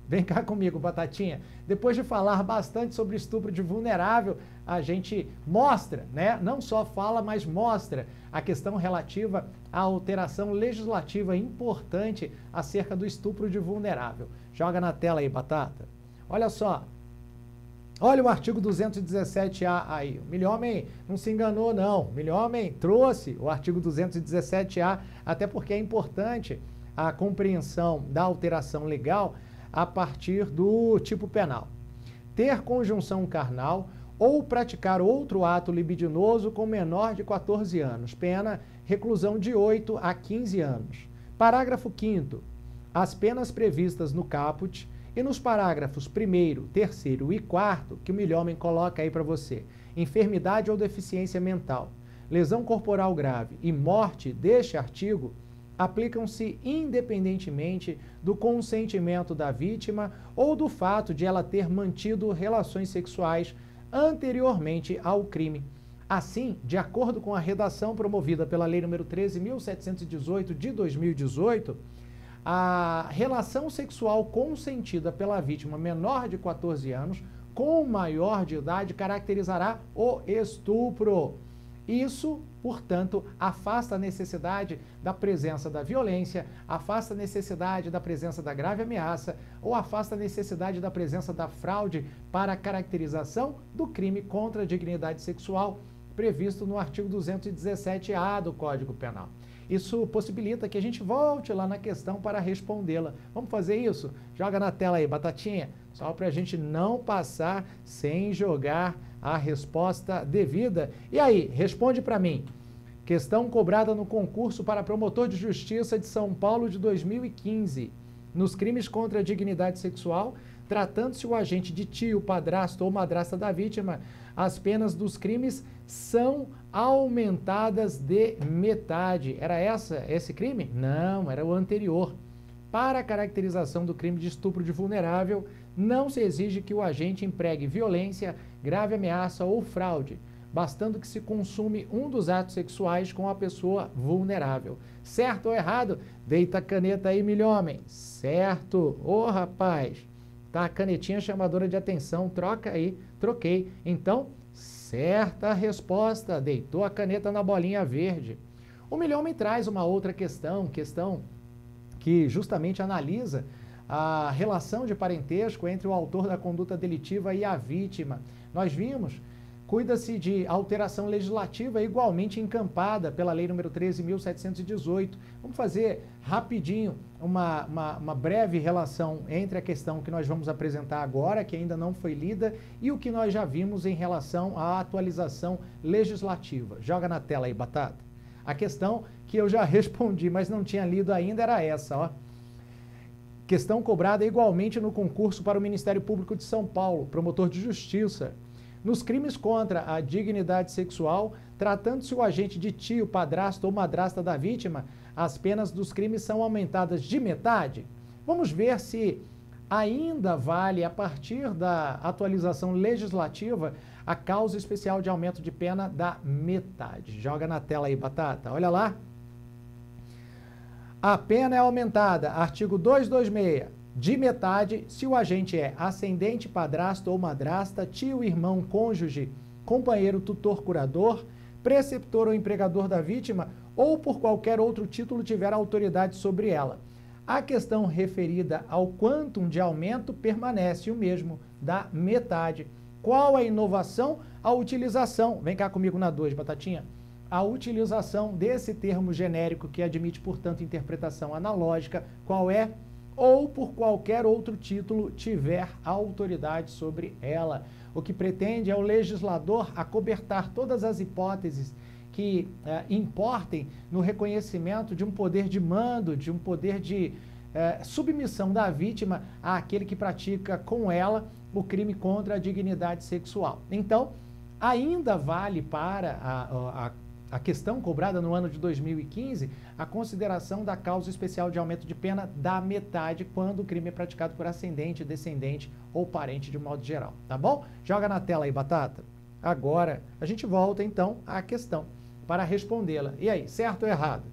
Vem cá comigo, Batatinha. Depois de falar bastante sobre estupro de vulnerável, a gente mostra, né? Não só fala, mas mostra a questão relativa à alteração legislativa importante acerca do estupro de vulnerável. Joga na tela aí, Batata. Olha só. Olha o artigo 217A aí. O milhomem não se enganou, não. O milhomem trouxe o artigo 217A, até porque é importante a compreensão da alteração legal a partir do tipo penal. Ter conjunção carnal ou praticar outro ato libidinoso com menor de 14 anos. Pena, reclusão de 8 a 15 anos. Parágrafo 5º. As penas previstas no caput e nos parágrafos 1º, 3º e 4º, que o milhomem coloca aí para você, enfermidade ou deficiência mental, lesão corporal grave e morte deste artigo, aplicam-se independentemente do consentimento da vítima ou do fato de ela ter mantido relações sexuais anteriormente ao crime. Assim, de acordo com a redação promovida pela Lei nº 13.718 de 2018, a relação sexual consentida pela vítima menor de 14 anos com maior de idade caracterizará o estupro. Isso, portanto, afasta a necessidade da presença da violência, afasta a necessidade da presença da grave ameaça ou afasta a necessidade da presença da fraude para a caracterização do crime contra a dignidade sexual previsto no artigo 217-A do Código Penal. Isso possibilita que a gente volte lá na questão para respondê-la. Vamos fazer isso? Joga na tela aí, Batatinha, só para a gente não passar sem jogar a resposta devida. E aí, responde para mim. Questão cobrada no concurso para promotor de justiça de São Paulo de 2015. Nos crimes contra a dignidade sexual, tratando-se o agente de tio, padrasto ou madrasta da vítima, as penas dos crimes são aumentadas de metade. Era esse crime? Não, era o anterior. Para a caracterização do crime de estupro de vulnerável, não se exige que o agente empregue violência, grave ameaça ou fraude, bastando que se consume um dos atos sexuais com a pessoa vulnerável. Certo ou errado? Deita a caneta aí, milhomem. Certo. Ô, rapaz, tá a canetinha chamadora de atenção, troca aí, troquei. Então, certa resposta, deitou a caneta na bolinha verde. O milhomem traz uma outra questão que justamente analisa a relação de parentesco entre o autor da conduta delitiva e a vítima. Nós vimos, cuida-se de alteração legislativa igualmente encampada pela Lei nº 13.718. Vamos fazer rapidinho uma breve relação entre a questão que nós vamos apresentar agora, que ainda não foi lida, e o que nós já vimos em relação à atualização legislativa. Joga na tela aí, Batata. A questão que eu já respondi, mas não tinha lido ainda, era essa, ó. Questão cobrada igualmente no concurso para o Ministério Público de São Paulo, promotor de justiça. Nos crimes contra a dignidade sexual, tratando-se o agente de tio, padrasto ou madrasta da vítima, as penas dos crimes são aumentadas de metade. Vamos ver se ainda vale, a partir da atualização legislativa, a causa especial de aumento de pena da metade. Joga na tela aí, Batata. Olha lá. A pena é aumentada, artigo 226, de metade se o agente é ascendente, padrasto ou madrasta, tio, irmão, cônjuge, companheiro, tutor, curador, preceptor ou empregador da vítima ou por qualquer outro título tiver autoridade sobre ela. A questão referida ao quantum de aumento permanece o mesmo, da metade. Qual a inovação? A utilização. Vem cá comigo na 2, Batatinha. A utilização desse termo genérico que admite, portanto, interpretação analógica, qual é? Ou por qualquer outro título tiver autoridade sobre ela. O que pretende é o legislador acobertar todas as hipóteses que importem no reconhecimento de um poder de mando, de um poder de submissão da vítima àquele que pratica com ela o crime contra a dignidade sexual. Então, ainda vale para a questão cobrada no ano de 2015, a consideração da causa especial de aumento de pena da metade quando o crime é praticado por ascendente, descendente ou parente de modo geral, tá bom? Joga na tela aí, Batata. Agora, a gente volta então à questão para respondê-la. E aí, certo ou errado?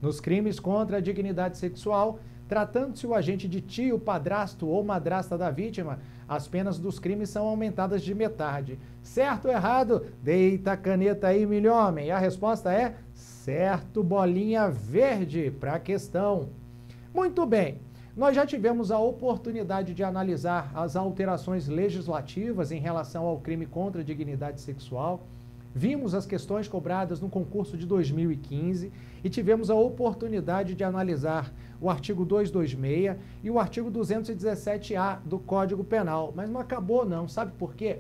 Nos crimes contra a dignidade sexual, tratando-se o agente de tio, padrasto ou madrasta da vítima, as penas dos crimes são aumentadas de metade. Certo ou errado? Deita a caneta aí, milhomem. A resposta é certo, bolinha verde para a questão. Muito bem, nós já tivemos a oportunidade de analisar as alterações legislativas em relação ao crime contra a dignidade sexual. Vimos as questões cobradas no concurso de 2015 e tivemos a oportunidade de analisar o artigo 226 e o artigo 217-A do Código Penal. Mas não acabou não, sabe por quê?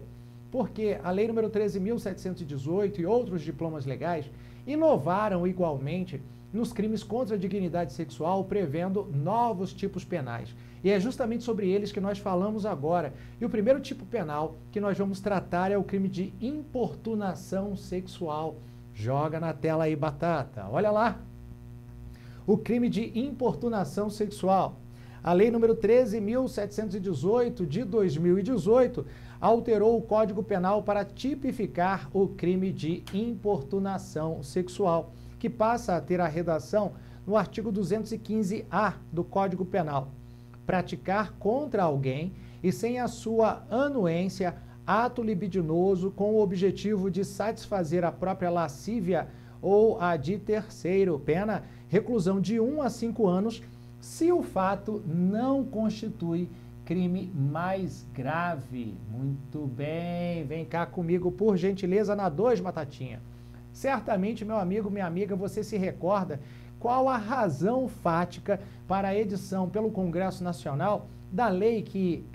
Porque a Lei nº 13.718 e outros diplomas legais inovaram igualmente nos crimes contra a dignidade sexual, prevendo novos tipos penais. E é justamente sobre eles que nós falamos agora. E o primeiro tipo penal que nós vamos tratar é o crime de importunação sexual. Joga na tela aí, Batata. Olha lá. O crime de importunação sexual. A Lei nº 13.718 de 2018 alterou o Código Penal para tipificar o crime de importunação sexual, que passa a ter a redação no artigo 215-A do Código Penal. Praticar contra alguém e sem a sua anuência ato libidinoso com o objetivo de satisfazer a própria lascívia ou a de terceiro. Pena, reclusão de 1 a 5 anos, se o fato não constitui crime mais grave. Muito bem, vem cá comigo, por gentileza, na 2, Batatinha. Certamente, meu amigo, minha amiga, você se recorda qual a razão fática para a edição pelo Congresso Nacional da lei que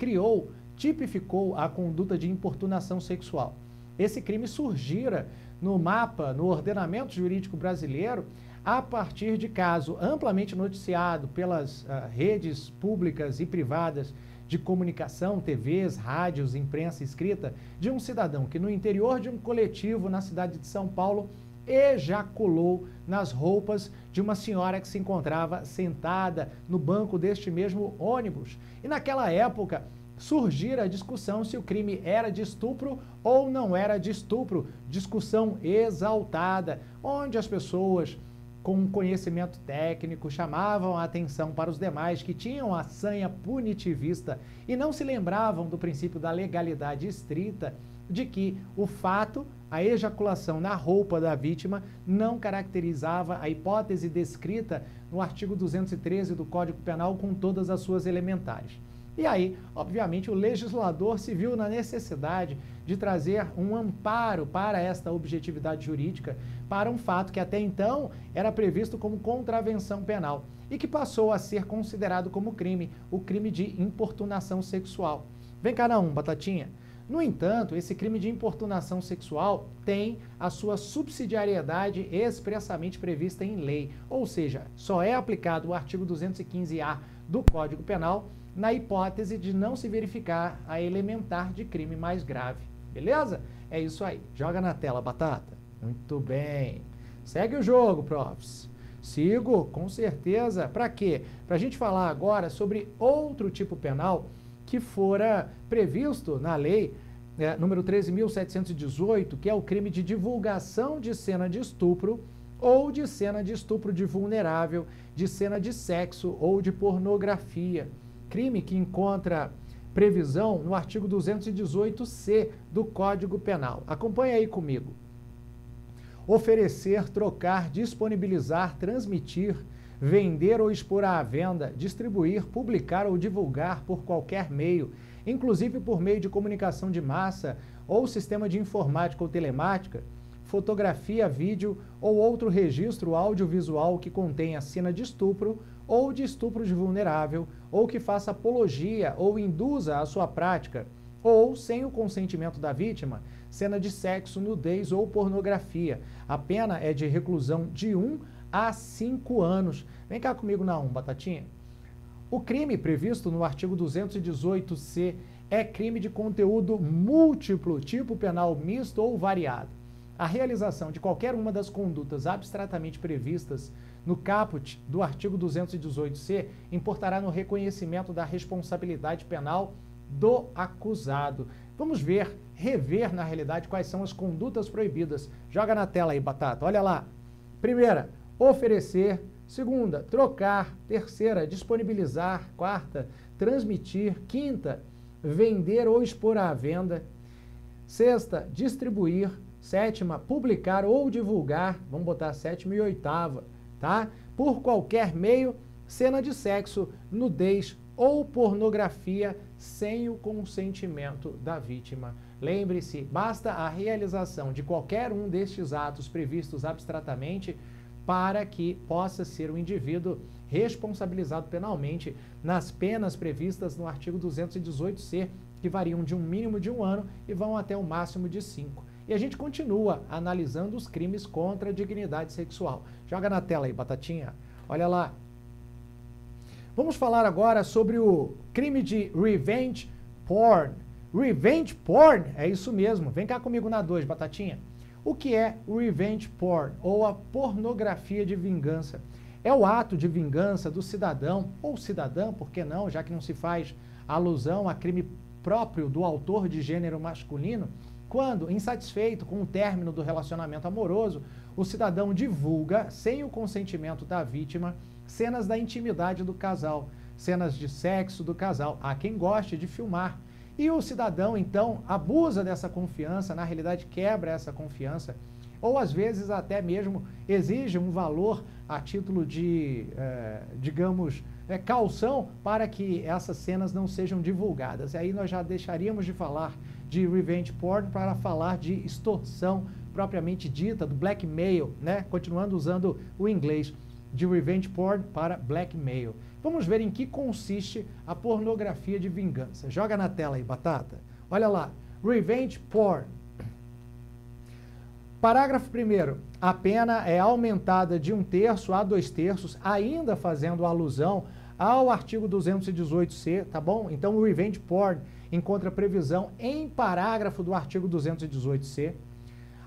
tipificou a conduta de importunação sexual. Esse crime surgira no mapa, no ordenamento jurídico brasileiro, a partir de caso amplamente noticiado pelas redes públicas e privadas de comunicação, TVs, rádios, imprensa escrita, de um cidadão que no interior de um coletivo na cidade de São Paulo ejaculou nas roupas de uma senhora que se encontrava sentada no banco deste mesmo ônibus. E naquela época surgira a discussão se o crime era de estupro ou não era de estupro, discussão exaltada, onde as pessoas com conhecimento técnico chamavam a atenção para os demais que tinham a sanha punitivista e não se lembravam do princípio da legalidade estrita de que o fato, a ejaculação na roupa da vítima, não caracterizava a hipótese descrita no artigo 213 do Código Penal com todas as suas elementares. E aí, obviamente, o legislador se viu na necessidade de trazer um amparo para esta objetividade jurídica, para um fato que até então era previsto como contravenção penal e que passou a ser considerado como crime, o crime de importunação sexual. Vem cá na 1, Batatinha. No entanto, esse crime de importunação sexual tem a sua subsidiariedade expressamente prevista em lei, ou seja, só é aplicado o artigo 215-A do Código Penal na hipótese de não se verificar a elementar de crime mais grave. Beleza? É isso aí. Joga na tela, Batata. Muito bem. Segue o jogo, profs. Sigo, com certeza. Para quê? Para a gente falar agora sobre outro tipo penal que fora previsto na lei número 13.718, que é o crime de divulgação de cena de estupro ou de cena de estupro de vulnerável, de cena de sexo ou de pornografia. Crime que encontra previsão no artigo 218-C do Código Penal. Acompanha aí comigo. Oferecer, trocar, disponibilizar, transmitir, vender ou expor à venda, distribuir, publicar ou divulgar por qualquer meio, inclusive por meio de comunicação de massa ou sistema de informática ou telemática, fotografia, vídeo ou outro registro audiovisual que contenha cena de estupro ou de estupro de vulnerável, ou que faça apologia ou induza a sua prática, ou, sem o consentimento da vítima, cena de sexo, nudez ou pornografia. A pena é de reclusão de 1 a 5 anos. Vem cá comigo na 1, Batatinha. O crime previsto no artigo 218-C é crime de conteúdo múltiplo, tipo penal misto ou variado. A realização de qualquer uma das condutas abstratamente previstas no caput do artigo 218-C importará no reconhecimento da responsabilidade penal do acusado. Vamos rever na realidade quais são as condutas proibidas. Joga na tela aí, Batata, olha lá. Primeira, oferecer. Segunda, trocar. Terceira, disponibilizar. Quarta, transmitir. Quinta, vender ou expor à venda. Sexta, distribuir. Sétima, publicar ou divulgar. Vamos botar a sétima e oitava, tá? Por qualquer meio, cena de sexo, nudez ou pornografia sem o consentimento da vítima. Lembre-se, basta a realização de qualquer um destes atos previstos abstratamente para que possa ser o indivíduo responsabilizado penalmente nas penas previstas no artigo 218-C, que variam de um mínimo de 1 ano e vão até o máximo de 5. E a gente continua analisando os crimes contra a dignidade sexual. Joga na tela aí, Batatinha. Olha lá. Vamos falar agora sobre o crime de revenge porn. Revenge porn? É isso mesmo. Vem cá comigo na 2, Batatinha. O que é o revenge porn, ou a pornografia de vingança? É o ato de vingança do cidadão, ou cidadã, por que não, já que não se faz alusão a crime próprio do autor de gênero masculino, quando, insatisfeito com o término do relacionamento amoroso, o cidadão divulga, sem o consentimento da vítima, cenas da intimidade do casal, cenas de sexo do casal. Há quem goste de filmar. E o cidadão, então, abusa dessa confiança, na realidade quebra essa confiança, ou às vezes até mesmo exige um valor a título de, digamos, caução para que essas cenas não sejam divulgadas. E aí nós já deixaríamos de falar de revenge porn para falar de extorsão propriamente dita, do blackmail, né? Continuando usando o inglês, de revenge porn para blackmail. Vamos ver em que consiste a pornografia de vingança. Joga na tela aí, Batata. Olha lá, revenge porn. Parágrafo 1º. A pena é aumentada de 1/3 a 2/3, ainda fazendo alusão ao artigo 218C, tá bom? Então, o revenge porn encontra previsão em parágrafo do artigo 218C.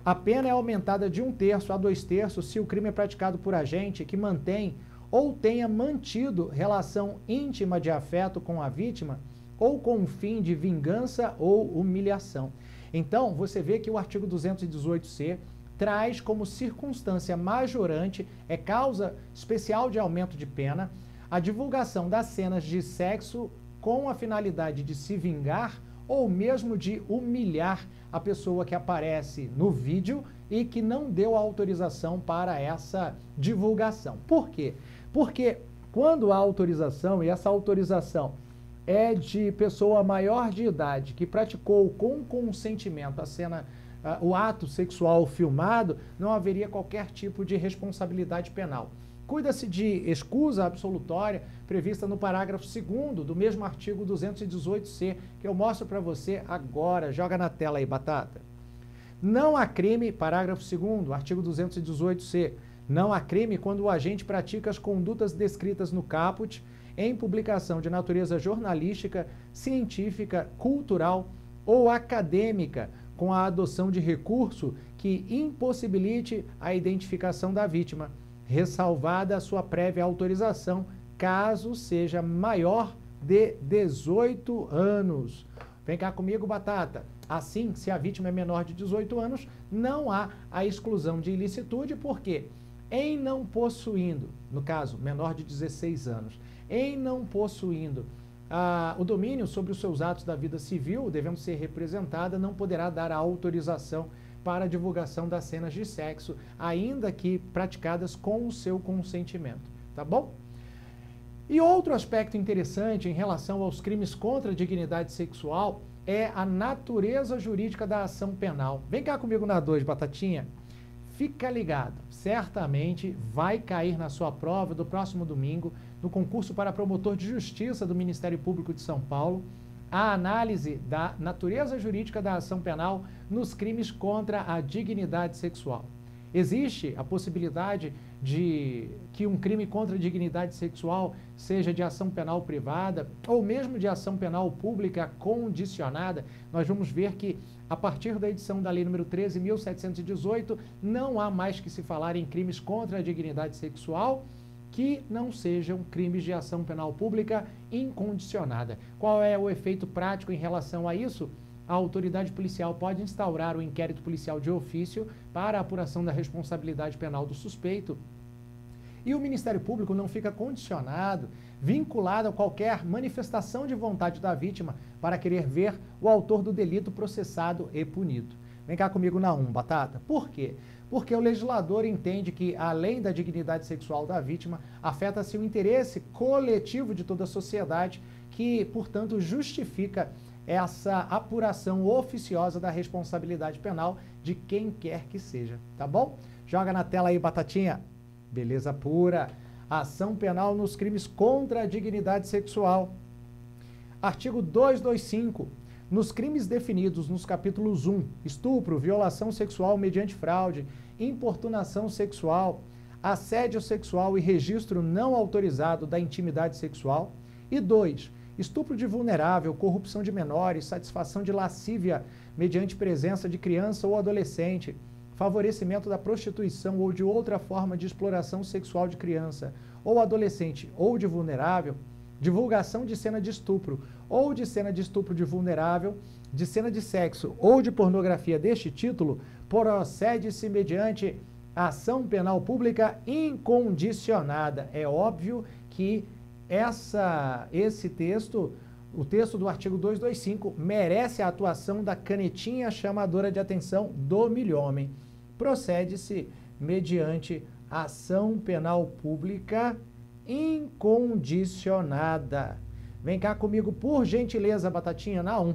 A pena é aumentada de 1/3 a 2/3 se o crime é praticado por agente que mantém ou tenha mantido relação íntima de afeto com a vítima ou com o fim de vingança ou humilhação. Então, você vê que o artigo 218C traz como circunstância majorante, causa especial de aumento de pena, a divulgação das cenas de sexo com a finalidade de se vingar ou mesmo de humilhar a pessoa que aparece no vídeo e que não deu autorização para essa divulgação. Por quê? Porque quando há autorização, e essa autorização é de pessoa maior de idade que praticou com consentimento a cena, o ato sexual filmado, não haveria qualquer tipo de responsabilidade penal. Cuida-se de escusa absolutória prevista no parágrafo 2º do mesmo artigo 218C, que eu mostro para você agora. Joga na tela aí, Batata. Não há crime, parágrafo 2º, artigo 218C, não há crime quando o agente pratica as condutas descritas no caput em publicação de natureza jornalística, científica, cultural ou acadêmica, com a adoção de recurso que impossibilite a identificação da vítima, ressalvada a sua prévia autorização, caso seja maior de 18 anos. Vem cá comigo, Batata. Assim, se a vítima é menor de 18 anos, não há a exclusão de ilicitude, porque em não possuindo, no caso, menor de 16 anos, em não possuindo o domínio sobre os seus atos da vida civil, devendo ser representada, não poderá dar a autorização para a divulgação das cenas de sexo, ainda que praticadas com o seu consentimento, tá bom? E outro aspecto interessante em relação aos crimes contra a dignidade sexual é a natureza jurídica da ação penal. Vem cá comigo na 2, Batatinha. Fica ligado, certamente vai cair na sua prova do próximo domingo, no concurso para promotor de justiça do Ministério Público de São Paulo, a análise da natureza jurídica da ação penal nos crimes contra a dignidade sexual. Existe a possibilidade de que um crime contra a dignidade sexual seja de ação penal privada ou mesmo de ação penal pública condicionada. Nós vamos ver que, a partir da edição da Lei nº 13.718, não há mais que se falar em crimes contra a dignidade sexual que não sejam crimes de ação penal pública incondicionada. Qual é o efeito prático em relação a isso? A autoridade policial pode instaurar o inquérito policial de ofício para a apuração da responsabilidade penal do suspeito. E o Ministério Público não fica condicionado, vinculado a qualquer manifestação de vontade da vítima para querer ver o autor do delito processado e punido. Vem cá comigo na 1, Batata. Por quê? Porque o legislador entende que, além da dignidade sexual da vítima, afeta-se o interesse coletivo de toda a sociedade, que, portanto, justifica essa apuração oficiosa da responsabilidade penal de quem quer que seja, tá bom? Joga na tela aí, Batatinha. Beleza pura. Ação penal nos crimes contra a dignidade sexual. Artigo 225. Nos crimes definidos nos capítulos 1, estupro, violação sexual mediante fraude, importunação sexual, assédio sexual e registro não autorizado da intimidade sexual, e 2, estupro de vulnerável, corrupção de menores, satisfação de lascívia mediante presença de criança ou adolescente, favorecimento da prostituição ou de outra forma de exploração sexual de criança ou adolescente ou de vulnerável, divulgação de cena de estupro ou de cena de estupro de vulnerável, de cena de sexo ou de pornografia deste título, procede-se mediante ação penal pública incondicionada. É óbvio que esse texto o texto do artigo 225 merece a atuação da canetinha chamadora de atenção do milhomem. Procede-se mediante ação penal pública incondicionada. Vem cá comigo, por gentileza, Batatinha, na 1.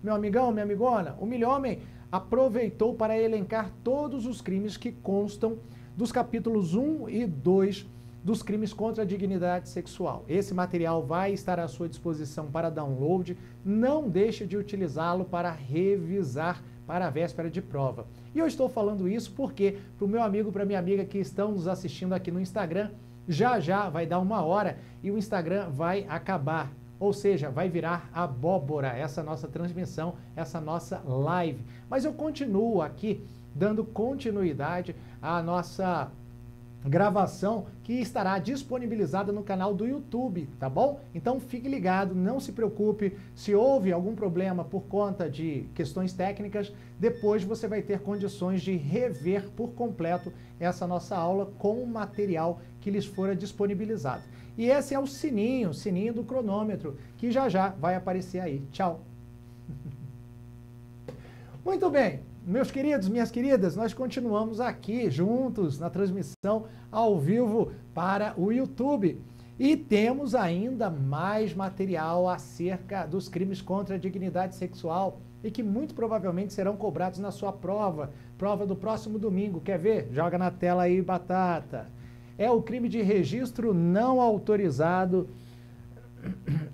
Meu amigão, minha amigona, o milhomem aproveitou para elencar todos os crimes que constam dos capítulos 1 e 2 dos crimes contra a dignidade sexual. Esse material vai estar à sua disposição para download. Não deixe de utilizá-lo para revisar para a véspera de prova. E eu estou falando isso porque, para o meu amigo, para a minha amiga que estão nos assistindo aqui no Instagram, já vai dar 1 hora e o Instagram vai acabar. Ou seja, vai virar abóbora essa nossa transmissão, essa nossa live. Mas eu continuo aqui dando continuidade à nossa gravação que estará disponibilizada no canal do YouTube, tá bom? Então fique ligado, não se preocupe, se houve algum problema por conta de questões técnicas, depois você vai ter condições de rever por completo essa nossa aula com o material que lhes fora disponibilizado. E esse é o sininho do cronômetro, que já vai aparecer aí. Tchau! Muito bem! Meus queridos, minhas queridas, nós continuamos aqui juntos na transmissão ao vivo para o YouTube. E temos ainda mais material acerca dos crimes contra a dignidade sexual e que muito provavelmente serão cobrados na sua prova do próximo domingo. Quer ver? Joga na tela aí, Batata. É o crime de registro não autorizado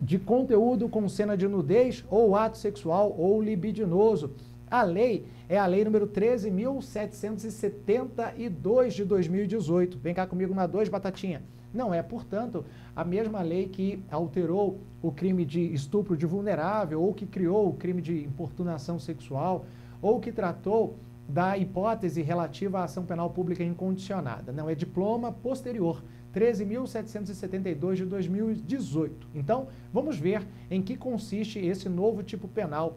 de conteúdo com cena de nudez ou ato sexual ou libidinoso. A lei é a lei número 13.772 de 2018. Vem cá comigo na 2, Batatinha. Não é, portanto, a mesma lei que alterou o crime de estupro de vulnerável, ou que criou o crime de importunação sexual, ou que tratou da hipótese relativa à ação penal pública incondicionada. Não, é diploma posterior, 13.772 de 2018. Então, vamos ver em que consiste esse novo tipo penal,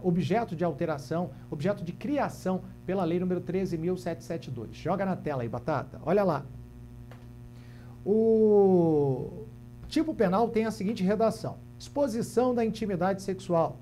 objeto de alteração, objeto de criação pela lei número 13.772. Joga na tela aí, Batata. Olha lá. O tipo penal tem a seguinte redação: exposição da intimidade sexual.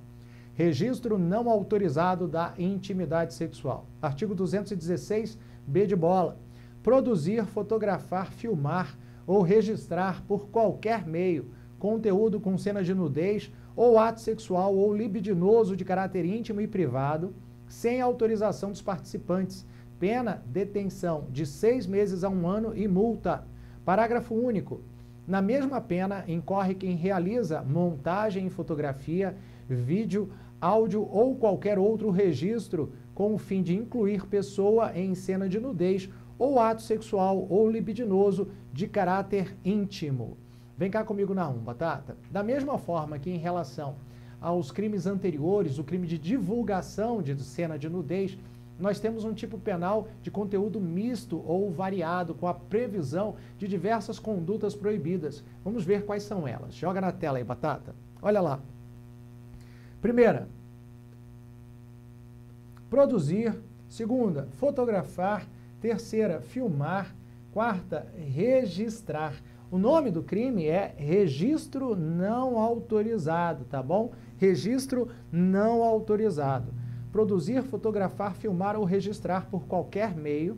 Registro não autorizado da intimidade sexual. Artigo 216, B de bola. Produzir, fotografar, filmar ou registrar por qualquer meio conteúdo com cenas de nudez ou ato sexual ou libidinoso de caráter íntimo e privado, sem autorização dos participantes. Pena, detenção de 6 meses a 1 ano e multa. Parágrafo único. Na mesma pena, incorre quem realiza montagem em fotografia, vídeo, áudio ou qualquer outro registro com o fim de incluir pessoa em cena de nudez ou ato sexual ou libidinoso de caráter íntimo. Vem cá comigo na 1, Batata. Da mesma forma que em relação aos crimes anteriores, o crime de divulgação de cena de nudez, nós temos um tipo penal de conteúdo misto ou variado, com a previsão de diversas condutas proibidas. Vamos ver quais são elas. Joga na tela aí, Batata. Olha lá. Primeira, produzir. Segunda, fotografar. Terceira, filmar. Quarta, registrar. O nome do crime é registro não autorizado, tá bom? Registro não autorizado. Produzir, fotografar, filmar ou registrar por qualquer meio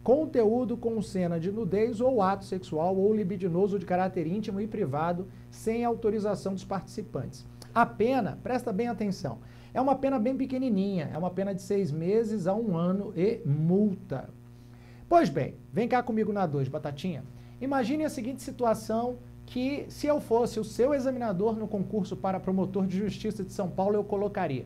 conteúdo com cena de nudez ou ato sexual ou libidinoso de caráter íntimo e privado sem autorização dos participantes. A pena, presta bem atenção, é uma pena bem pequenininha, é uma pena de 6 meses a 1 ano e multa. Pois bem, vem cá comigo na 2, Batatinha. Imagine a seguinte situação que, se eu fosse o seu examinador no concurso para promotor de justiça de São Paulo, eu colocaria.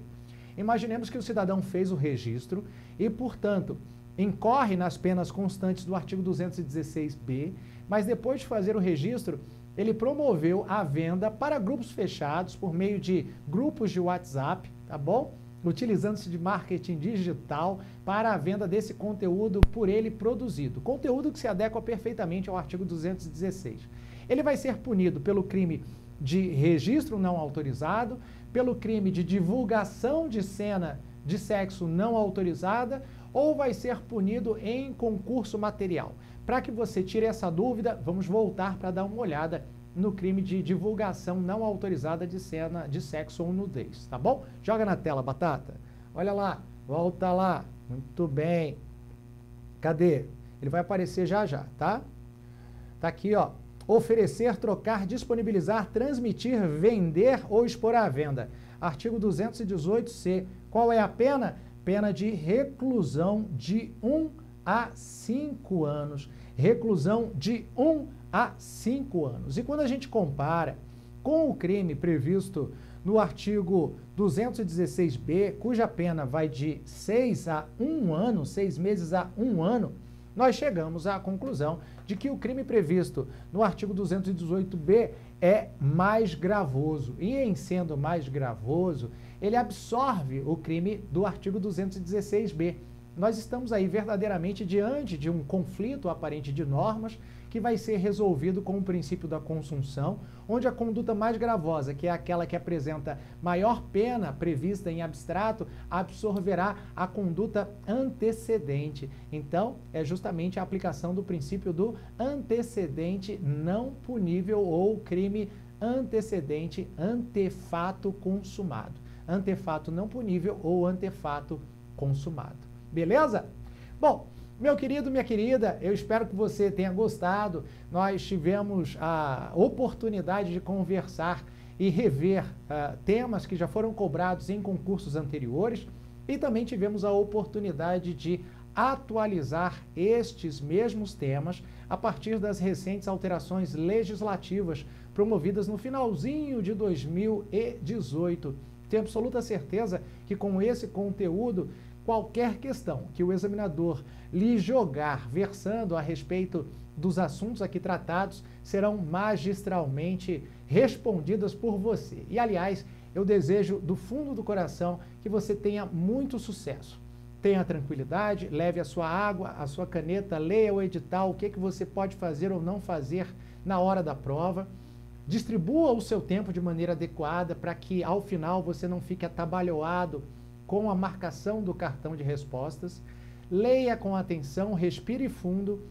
Imaginemos que o cidadão fez o registro e, portanto, incorre nas penas constantes do artigo 216b, mas depois de fazer o registro, ele promoveu a venda para grupos fechados por meio de grupos de WhatsApp, tá bom? Utilizando-se de marketing digital para a venda desse conteúdo por ele produzido. Conteúdo que se adequa perfeitamente ao artigo 216. Ele vai ser punido pelo crime de registro não autorizado, pelo crime de divulgação de cena de sexo não autorizada, ou vai ser punido em concurso material. Para que você tire essa dúvida, vamos voltar para dar uma olhada no crime de divulgação não autorizada de cena de sexo ou nudez, tá bom? Joga na tela, Batata. Olha lá, volta lá. Muito bem. Cadê? Ele vai aparecer já já, tá? Tá aqui, ó. Oferecer, trocar, disponibilizar, transmitir, vender ou expor à venda. Artigo 218-C. Qual é a pena? Pena de reclusão de 1 a 5 anos. Reclusão de 1 a 5 anos. E quando a gente compara com o crime previsto no artigo 216-B, cuja pena vai de 6 a 1 ano, 6 meses a 1 ano, nós chegamos à conclusão de que o crime previsto no artigo 218-B é mais gravoso. E em sendo mais gravoso, ele absorve o crime do artigo 216-B. Nós estamos aí verdadeiramente diante de um conflito aparente de normas que vai ser resolvido com o princípio da consunção, onde a conduta mais gravosa, que é aquela que apresenta maior pena prevista em abstrato, absorverá a conduta antecedente. Então, é justamente a aplicação do princípio do antecedente não punível ou crime antecedente antefato consumado. Antefato não punível ou antefato consumado. Beleza? Bom, meu querido, minha querida, eu espero que você tenha gostado. Nós tivemos a oportunidade de conversar e rever temas que já foram cobrados em concursos anteriores e também tivemos a oportunidade de atualizar estes mesmos temas a partir das recentes alterações legislativas promovidas no finalzinho de 2018. Tenho absoluta certeza que com esse conteúdo, qualquer questão que o examinador lhe jogar versando a respeito dos assuntos aqui tratados serão magistralmente respondidas por você. E, aliás, eu desejo do fundo do coração que você tenha muito sucesso. Tenha tranquilidade, leve a sua água, a sua caneta, leia o edital, o que você pode fazer ou não fazer na hora da prova. Distribua o seu tempo de maneira adequada para que, ao final, você não fique atabalhoado com a marcação do cartão de respostas. Leia com atenção, respire fundo,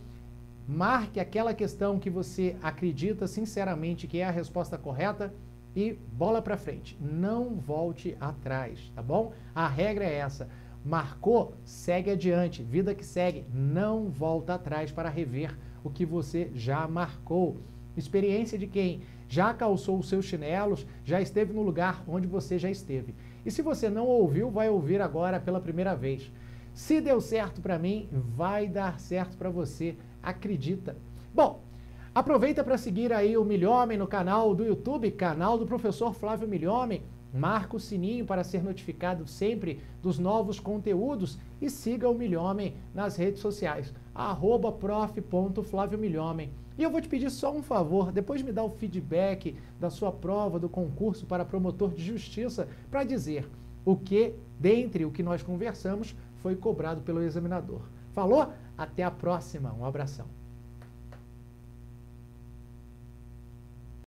marque aquela questão que você acredita sinceramente que é a resposta correta e bola para frente. Não volte atrás, tá bom? A regra é essa. Marcou, segue adiante. Vida que segue, não volta atrás para rever o que você já marcou. Experiência de quem já calçou os seus chinelos, já esteve no lugar onde você já esteve. E se você não ouviu, vai ouvir agora pela primeira vez. Se deu certo para mim, vai dar certo para você, acredita. Bom, aproveita para seguir aí o Milhomem no canal do YouTube, canal do professor Flávio Milhomem. Marca o sininho para ser notificado sempre dos novos conteúdos e siga o Milhomem nas redes sociais, @prof.flaviomilhomem. E eu vou te pedir só um favor, depois me dá o feedback da sua prova do concurso para promotor de justiça para dizer o que, dentre o que nós conversamos, foi cobrado pelo examinador. Falou? Até a próxima. Um abração.